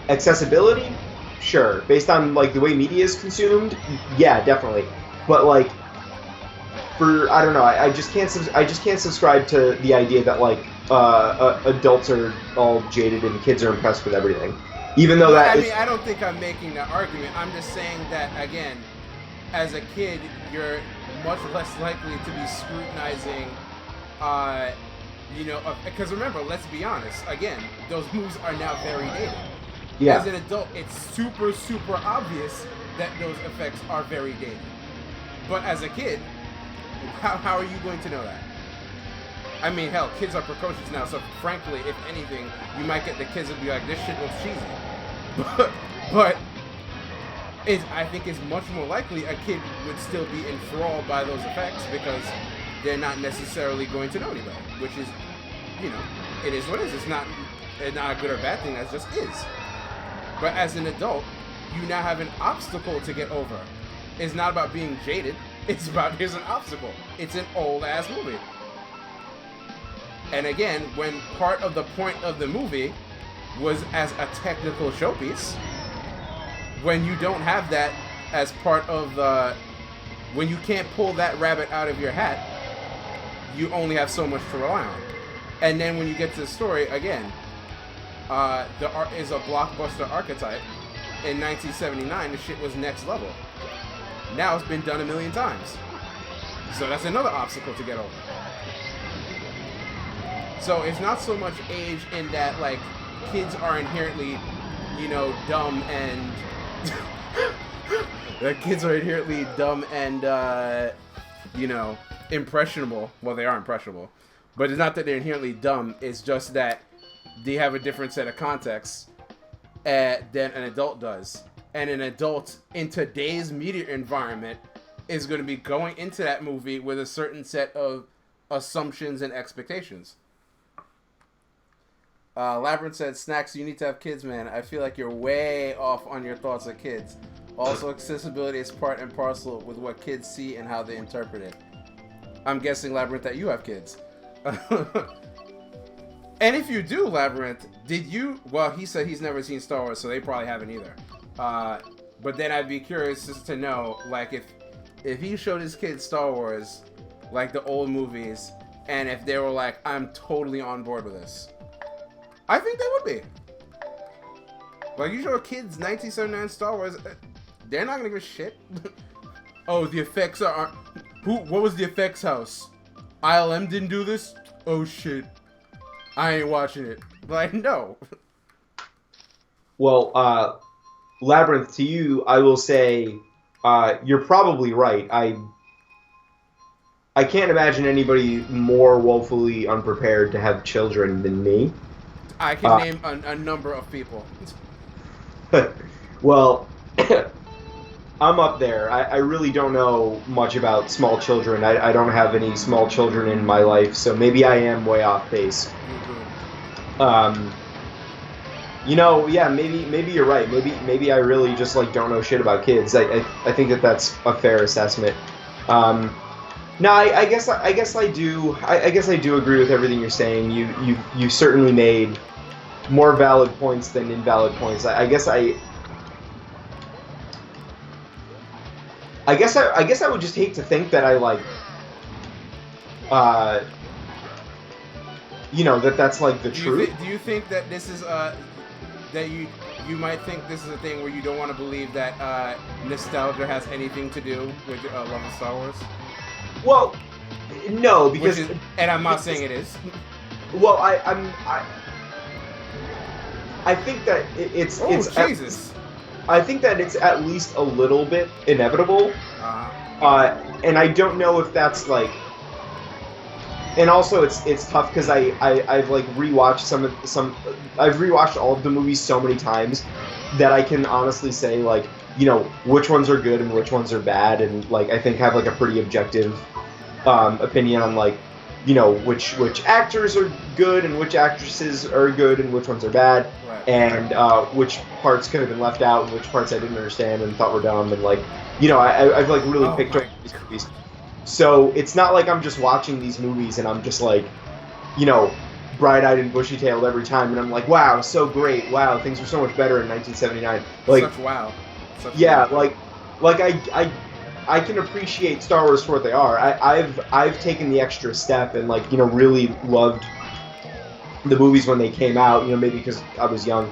accessibility, sure, based on like the way media is consumed, yeah, definitely. But like I don't know, I just can't subscribe to the idea that like adults are all jaded and kids are impressed with everything. Even though I don't think I'm making that argument. I'm just saying that, again, as a kid, you're much less likely to be scrutinizing, because remember, let's be honest, again, those moves are now very dated. Yeah. As an adult, it's super, super obvious that those effects are very dated. But as a kid, how are you going to know that? I mean, hell, kids are precocious now, so frankly, if anything, you might get the kids and be like, this shit looks cheesy. But I think it's much more likely a kid would still be enthralled by those effects because they're not necessarily going to know any better, which is, it is what it is. It's not a good or bad thing, that just is. But as an adult, you now have an obstacle to get over. It's not about being jaded, it's about here's an obstacle. It's an old-ass movie. And again, when part of the point of the movie was as a technical showpiece, when you don't have that as part of when you can't pull that rabbit out of your hat, you only have so much to rely on. And then when you get to the story, again, the art is a blockbuster archetype. In 1979, the shit was next level. Now it's been done a million times. So that's another obstacle to get over. So it's not so much age in that, like, kids are inherently, dumb and... kids are inherently dumb and, impressionable. Well, they are impressionable. But it's not that they're inherently dumb. It's just that they have a different set of contexts than an adult does. And an adult in today's media environment is going to be going into that movie with a certain set of assumptions and expectations. Labyrinth said, Snacks, you need to have kids, man. I feel like you're way off on your thoughts of kids. Also, accessibility is part and parcel with what kids see and how they interpret it. I'm guessing, Labyrinth, that you have kids. And if you do, Labyrinth, did you... Well, he said he's never seen Star Wars, so they probably haven't either. But then I'd be curious just to know, like, if he showed his kids Star Wars, like the old movies, and if they were like, I'm totally on board with this. I think they would be. Like, you show kids 1979 Star Wars, they're not gonna give a shit. Oh, the effects are... What was the effects house? ILM didn't do this? Oh, shit. I ain't watching it. Like, no. Well, Labyrinth, to you, I will say, you're probably right. I can't imagine anybody more woefully unprepared to have children than me. I can name a number of people. Well, I'm up there. I really don't know much about small children. I don't have any small children in my life, so maybe I am way off base. Yeah, maybe you're right. Maybe I really just like don't know shit about kids. I think that's a fair assessment. No, I guess I do. I guess I do agree with everything you're saying. You certainly made more valid points than invalid points. I guess I would just hate to think that I like, that's like the truth. Do you think that this is that you might think this is a thing where you don't want to believe that nostalgia has anything to do with love of Star Wars? Well, no, because and I'm not saying it is. Well, I think that it's Jesus. I think that it's at least a little bit inevitable. And I don't know if that's like... And also it's tough because I've like rewatched I've rewatched all of the movies so many times that I can honestly say like, which ones are good and which ones are bad, and like I think have like a pretty objective opinion on like, which actors are good and which actresses are good and which ones are bad, right. And which parts could have been left out and which parts I didn't understand and thought were dumb, and like, I've like really picked up these movies. So it's not like I'm just watching these movies and I'm just like, bright-eyed and bushy-tailed every time, and I'm like, wow, so great, wow, things were so much better in 1979. Like, such wow. Such yeah, wow. like I can appreciate Star Wars for what they are. I've taken the extra step and like, really loved the movies when they came out, maybe because I was young,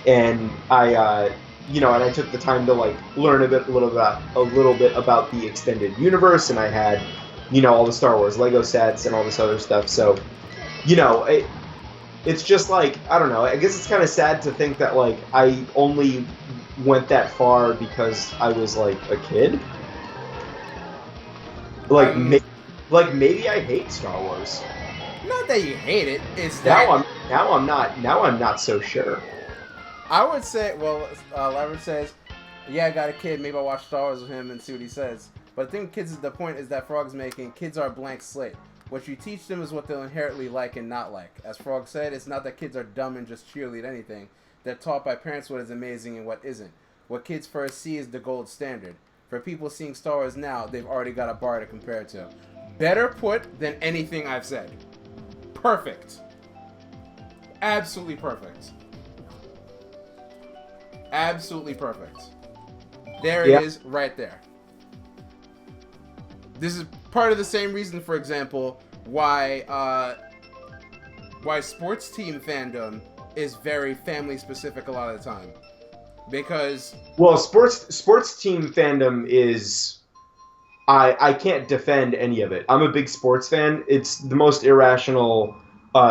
and I and I took the time to like learn a little bit about the extended universe, and I had, all the Star Wars Lego sets and all this other stuff. So, it's just like, I don't know. I guess it's kind of sad to think that like I only went that far because I was like a kid. Like, maybe I hate Star Wars. Not that you hate it. It's that now I'm not so sure. I would say, well, Labyrinth says, yeah, I got a kid. Maybe I'll watch Star Wars with him and see what he says. But I think the point is that Frog's making, kids are a blank slate. What you teach them is what they'll inherently like and not like. As Frog said, it's not that kids are dumb and just cheerlead anything. They're taught by parents what is amazing and what isn't. What kids first see is the gold standard. For people seeing Star Wars now, they've already got a bar to compare it to. Better put than anything I've said. Perfect. Absolutely perfect. Absolutely perfect. There it is, right there. This is part of the same reason, for example, why sports team fandom is very family specific a lot of the time. Because sports team fandom is, I can't defend any of it. I'm a big sports fan. It's the most irrational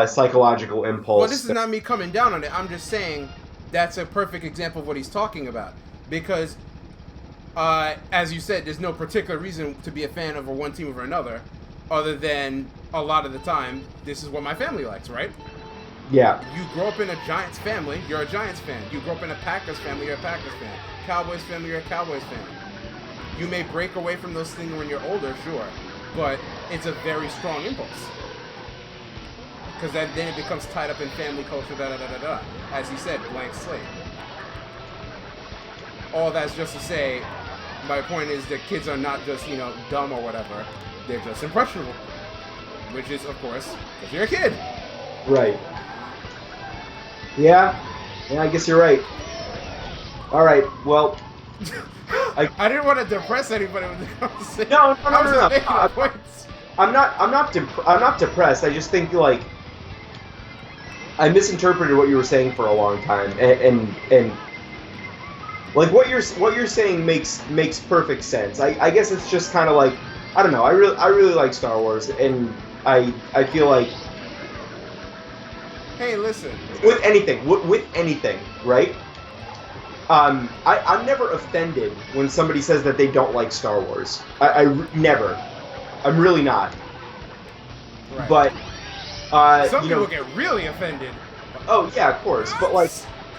psychological impulse. Well, this is not me coming down on it. I'm just saying that's a perfect example of what he's talking about. Because, as you said, there's no particular reason to be a fan of one team over another, other than a lot of the time, this is what my family likes, right? Yeah. You grow up in a Giants family, you're a Giants fan. You grow up in a Packers family, you're a Packers fan. Cowboys family, you're a Cowboys fan. You may break away from those things when you're older, sure, but it's a very strong impulse. Because then it becomes tied up in family culture, da-da-da-da-da. As he said, blank slate. All that's just to say, my point is that kids are not just, dumb or whatever. They're just impressionable. Which is, of course, because you're a kid. Right. Yeah, I guess you're right. All right, well... I didn't want to depress anybody with the conversation. No. I'm not depressed. I just think, like... I misinterpreted what you were saying for a long time, and like what you're saying makes perfect sense. I guess it's just kind of like, I don't know. I really like Star Wars, and I feel like, hey, listen, with anything, right? I'm never offended when somebody says that they don't like Star Wars. Never. I'm really not. Right. But some people get really offended. Oh yeah, of course. But like,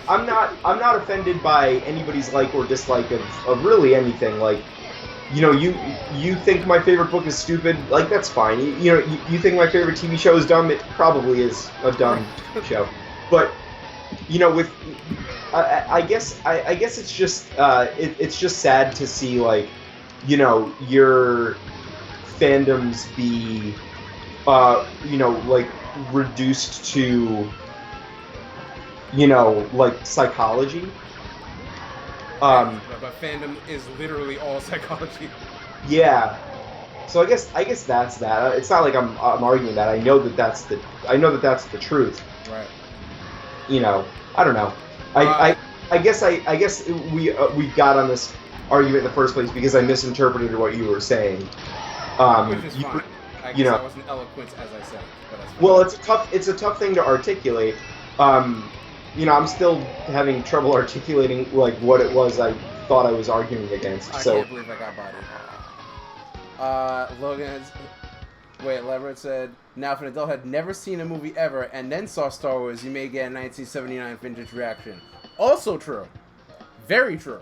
I'm not offended by anybody's like or dislike of really anything. Like, you think my favorite book is stupid, like that's fine. You think my favorite TV show is dumb, it probably is a dumb show. But with I guess it's just it's just sad to see, like, your fandoms be like reduced to like psychology. But fandom is literally all psychology. Yeah. So I guess that's that. It's not like I'm arguing that. I know that that's the truth. Right. I don't know. I guess we got on this argument in the first place because I misinterpreted what you were saying. Which is fine. I guess I wasn't eloquent as I said. But that's fine. Well, it's a tough thing to articulate. I'm still having trouble articulating like what it was I thought I was arguing against. I can't believe I got bodied. Logan Leverett said, now if an adult had never seen a movie ever and then saw Star Wars, you may get a 1979 vintage reaction. Also true. Very true.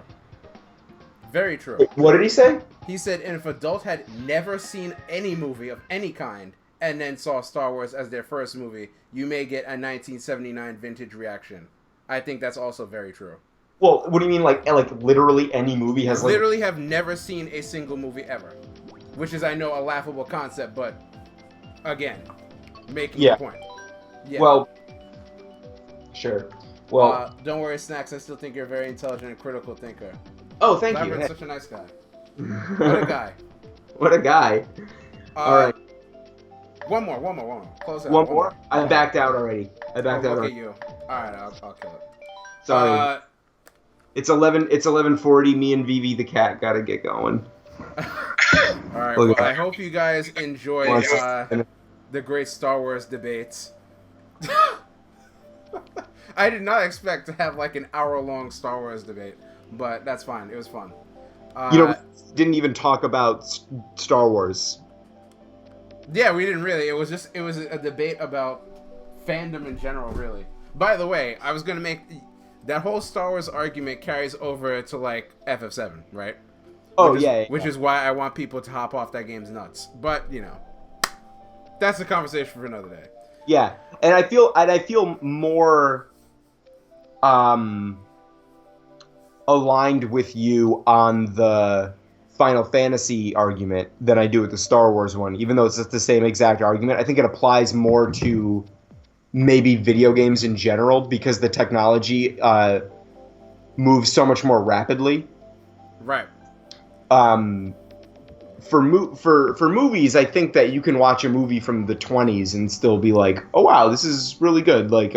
Very true. What did he say? He said, and if an adult had never seen any movie of any kind and then saw Star Wars as their first movie, you may get a 1979 vintage reaction. I think that's also very true. Well, what do you mean, like literally any movie has literally have never seen a single movie ever, which is, I know, a laughable concept, but again, making the point. Yeah. Well, sure. Well, don't worry, Snacks. I still think you're a very intelligent and critical thinker. Oh, thank you. Labyrinth's such a nice guy. What a guy. What a guy. All right. One more. Close out. One more? I backed out already. Look at you. All right, I'll kill it. Sorry. It's 11:40. Me and Vivi the cat gotta get going. All right. Well, I hope you guys enjoy the great Star Wars debates. I did not expect to have like an hour-long Star Wars debate, but that's fine. It was fun. We didn't even talk about Star Wars. Yeah, we didn't really. It was a debate about fandom in general, really. By the way, I was gonna make that whole Star Wars argument carries over to like FF7, right? Which is why I want people to hop off that game's nuts. But that's a conversation for another day. Yeah, and I feel more aligned with you on the Final Fantasy argument than I do with the Star Wars one, even though it's just the same exact argument. I think it applies more to maybe video games in general because the technology moves so much more rapidly. Right. For movies, I think that you can watch a movie from the 20s and still be like, oh wow, this is really good. Like,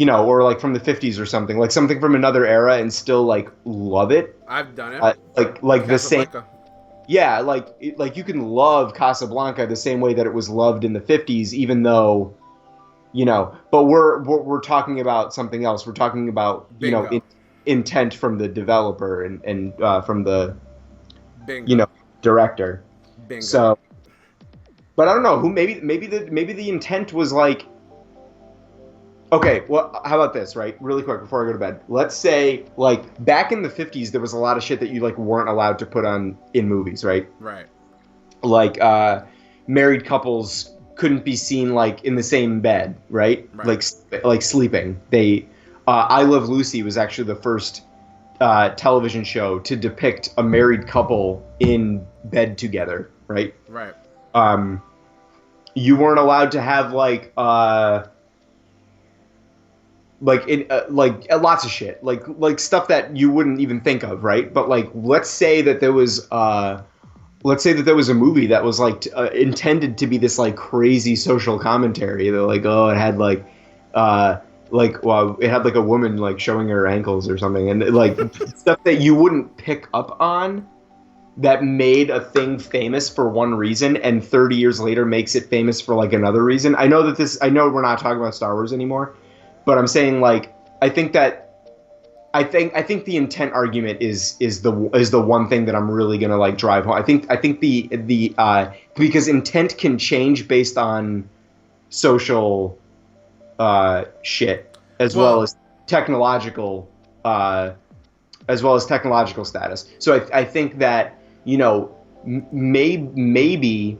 or like from the 50s or something, like something from another era, and still like love it. I've done it. Like the same. Yeah, like you can love Casablanca the same way that it was loved in the 50s, even though, But we're talking about something else. We're talking about intent from the developer and from the director. Bingo. So, but I don't know who. Maybe the intent was like. Okay, well, how about this, right? Really quick before I go to bed. Let's say, like, back in the 50s, there was a lot of shit that you, like, weren't allowed to put on in movies, right? Right. like married couples couldn't be seen like in the same bed, right? Right. Like sleeping. I Love Lucy was actually the first television show to depict a married couple in bed together, right? Right. Um, you weren't allowed to have lots of shit, like stuff that you wouldn't even think of, right? But like, let's say that there was a movie that was intended to be this like crazy social commentary. They're like, oh, it had it had like a woman like showing her ankles or something, and like stuff that you wouldn't pick up on, that made a thing famous for one reason and 30 years later makes it famous for like another reason. I know we're not talking about Star Wars anymore, but I'm saying like I think that I think the intent argument is the one thing that I'm really gonna like drive home. I think the because intent can change based on social shit Well, uh, as well as technological status. So I think that maybe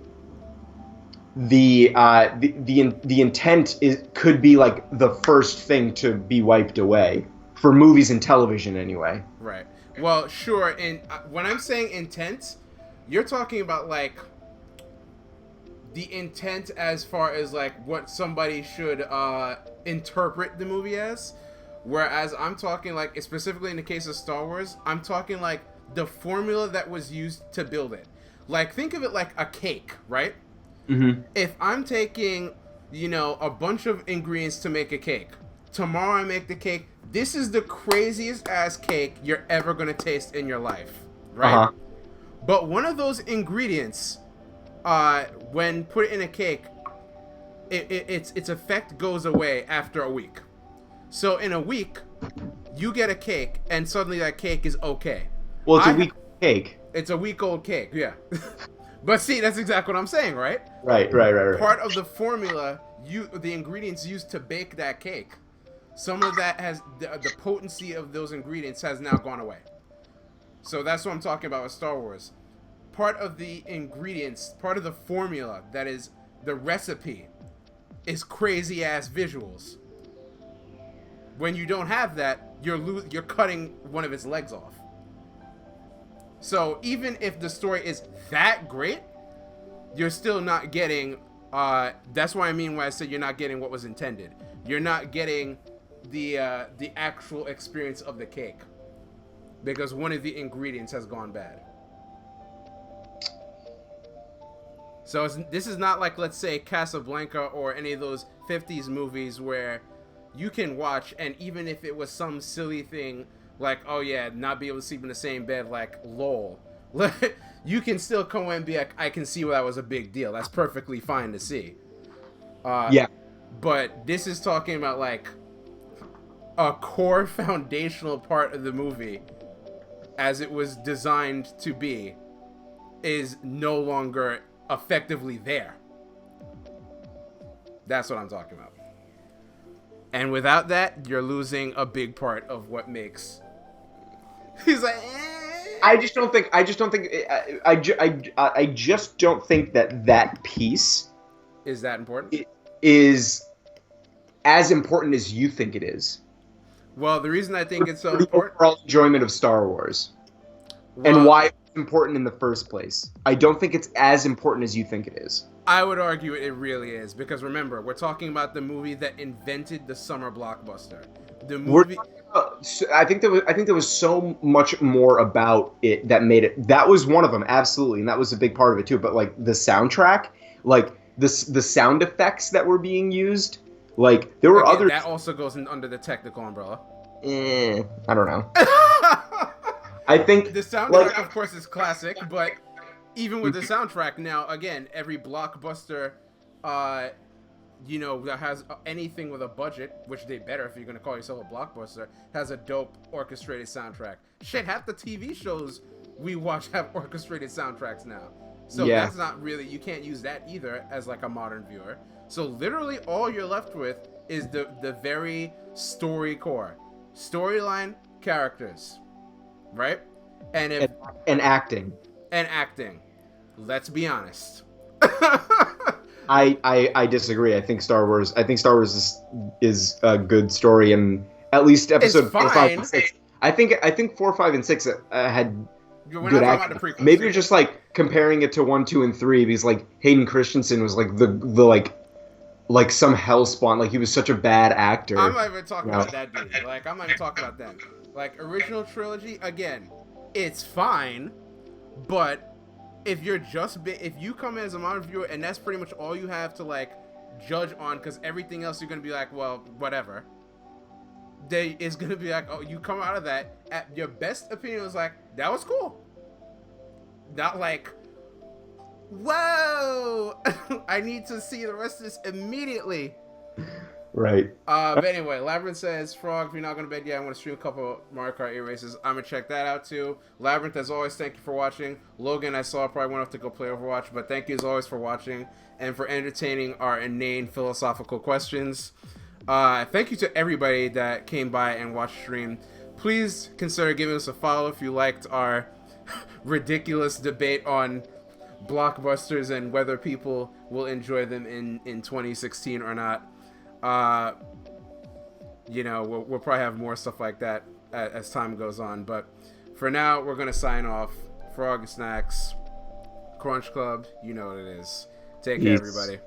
the intent could be like the first thing to be wiped away for movies and television anyway. right. Well, sure. And when I'm saying intent, you're talking about like the intent as far as like what somebody should interpret the movie as. Whereas I'm talking like specifically in the case of Star Wars, I'm talking like the formula that was used to build it. Like think of it like a cake, right? Mm-hmm. If I'm taking, a bunch of ingredients to make a cake, tomorrow I make the cake, this is the craziest ass cake you're ever gonna taste in your life, right? Uh-huh. But one of those ingredients, when put in a cake, its effect goes away after a week. So in a week, you get a cake, and suddenly that cake is okay. Well, it's a weak cake. It's a week old cake, yeah. But see, that's exactly what I'm saying, right? Right. Part of the formula, the ingredients used to bake that cake, some of that has the potency of those ingredients has now gone away. So that's what I'm talking about with Star Wars. Part of the ingredients, part of the formula, that is the recipe, is crazy ass visuals. When you don't have that, you're cutting one of its legs off. So even if the story is that great, you're still not getting. That's what I mean when I said you're not getting what was intended. You're not getting the actual experience of the cake because one of the ingredients has gone bad. So this is not like, let's say, Casablanca or any of those 50s movies where you can watch, and even if it was some silly thing like, oh yeah, not be able to sleep in the same bed, like, lol, you can still come in and be like, I can see why that was a big deal. That's perfectly fine to see. Yeah. But this is talking about, like, a core foundational part of the movie, as it was designed to be, is no longer effectively there. That's what I'm talking about. And without that, you're losing a big part of what makes. He's like, I just don't think that piece is that important? Is as important as you think it is. Well, the reason I think it's so the important, overall enjoyment of Star Wars, and why it's important in the first place. I don't think it's as important as you think it is. I would argue it really is, because remember, we're talking about the movie that invented the summer blockbuster. The movie. I think there was so much more about it that made it. That was one of them, absolutely, and that was a big part of it too. But like the soundtrack, like the sound effects that were being used, like there were other. That also goes under the technical umbrella. I don't know. I think the soundtrack, of course, is classic, but even with the soundtrack, now again, every blockbuster, that has anything with a budget, which they better if you're gonna call yourself a blockbuster, has a dope orchestrated soundtrack. Shit, half the TV shows we watch have orchestrated soundtracks now. So that's not really, you can't use that either as like a modern viewer. So literally all you're left with is the very story core. Storyline, characters. Right? And acting. Let's be honest. I disagree. I think Star Wars is a good story, and at least episode 4, 5, and 6. I think 4, 5, and 6 had We're good not talking acting. about the prequels. Maybe you're just like comparing it to 1, 2, and 3 because like Hayden Christensen was like the like some hellspawn. Like he was such a bad actor. I'm not even talking about that dude. Like I'm not even talking about them. Like original trilogy, again, it's fine, but if you're if you come in as a modern viewer and that's pretty much all you have to like judge on, because everything else you're gonna be like, well, whatever. It's gonna be like, oh, you come out of that, your best opinion was like, that was cool. Not like, whoa, I need to see the rest of this immediately. Right. But anyway, Labyrinth says, Frog, if you're not going to bed yet, I want to stream a couple Mario Kart 8 races. I'm going to check that out too. Labyrinth, as always, thank you for watching. Logan, I saw, probably went off to go play Overwatch, but thank you as always for watching and for entertaining our inane philosophical questions. Thank you to everybody that came by and watched the stream. Please consider giving us a follow if you liked our ridiculous debate on blockbusters and whether people will enjoy them in 2016 or not. You know, we'll probably have more stuff like that as time goes on, but for now we're gonna sign off. Frog Snacks, Crunch Club, you know what it is. Take care, everybody.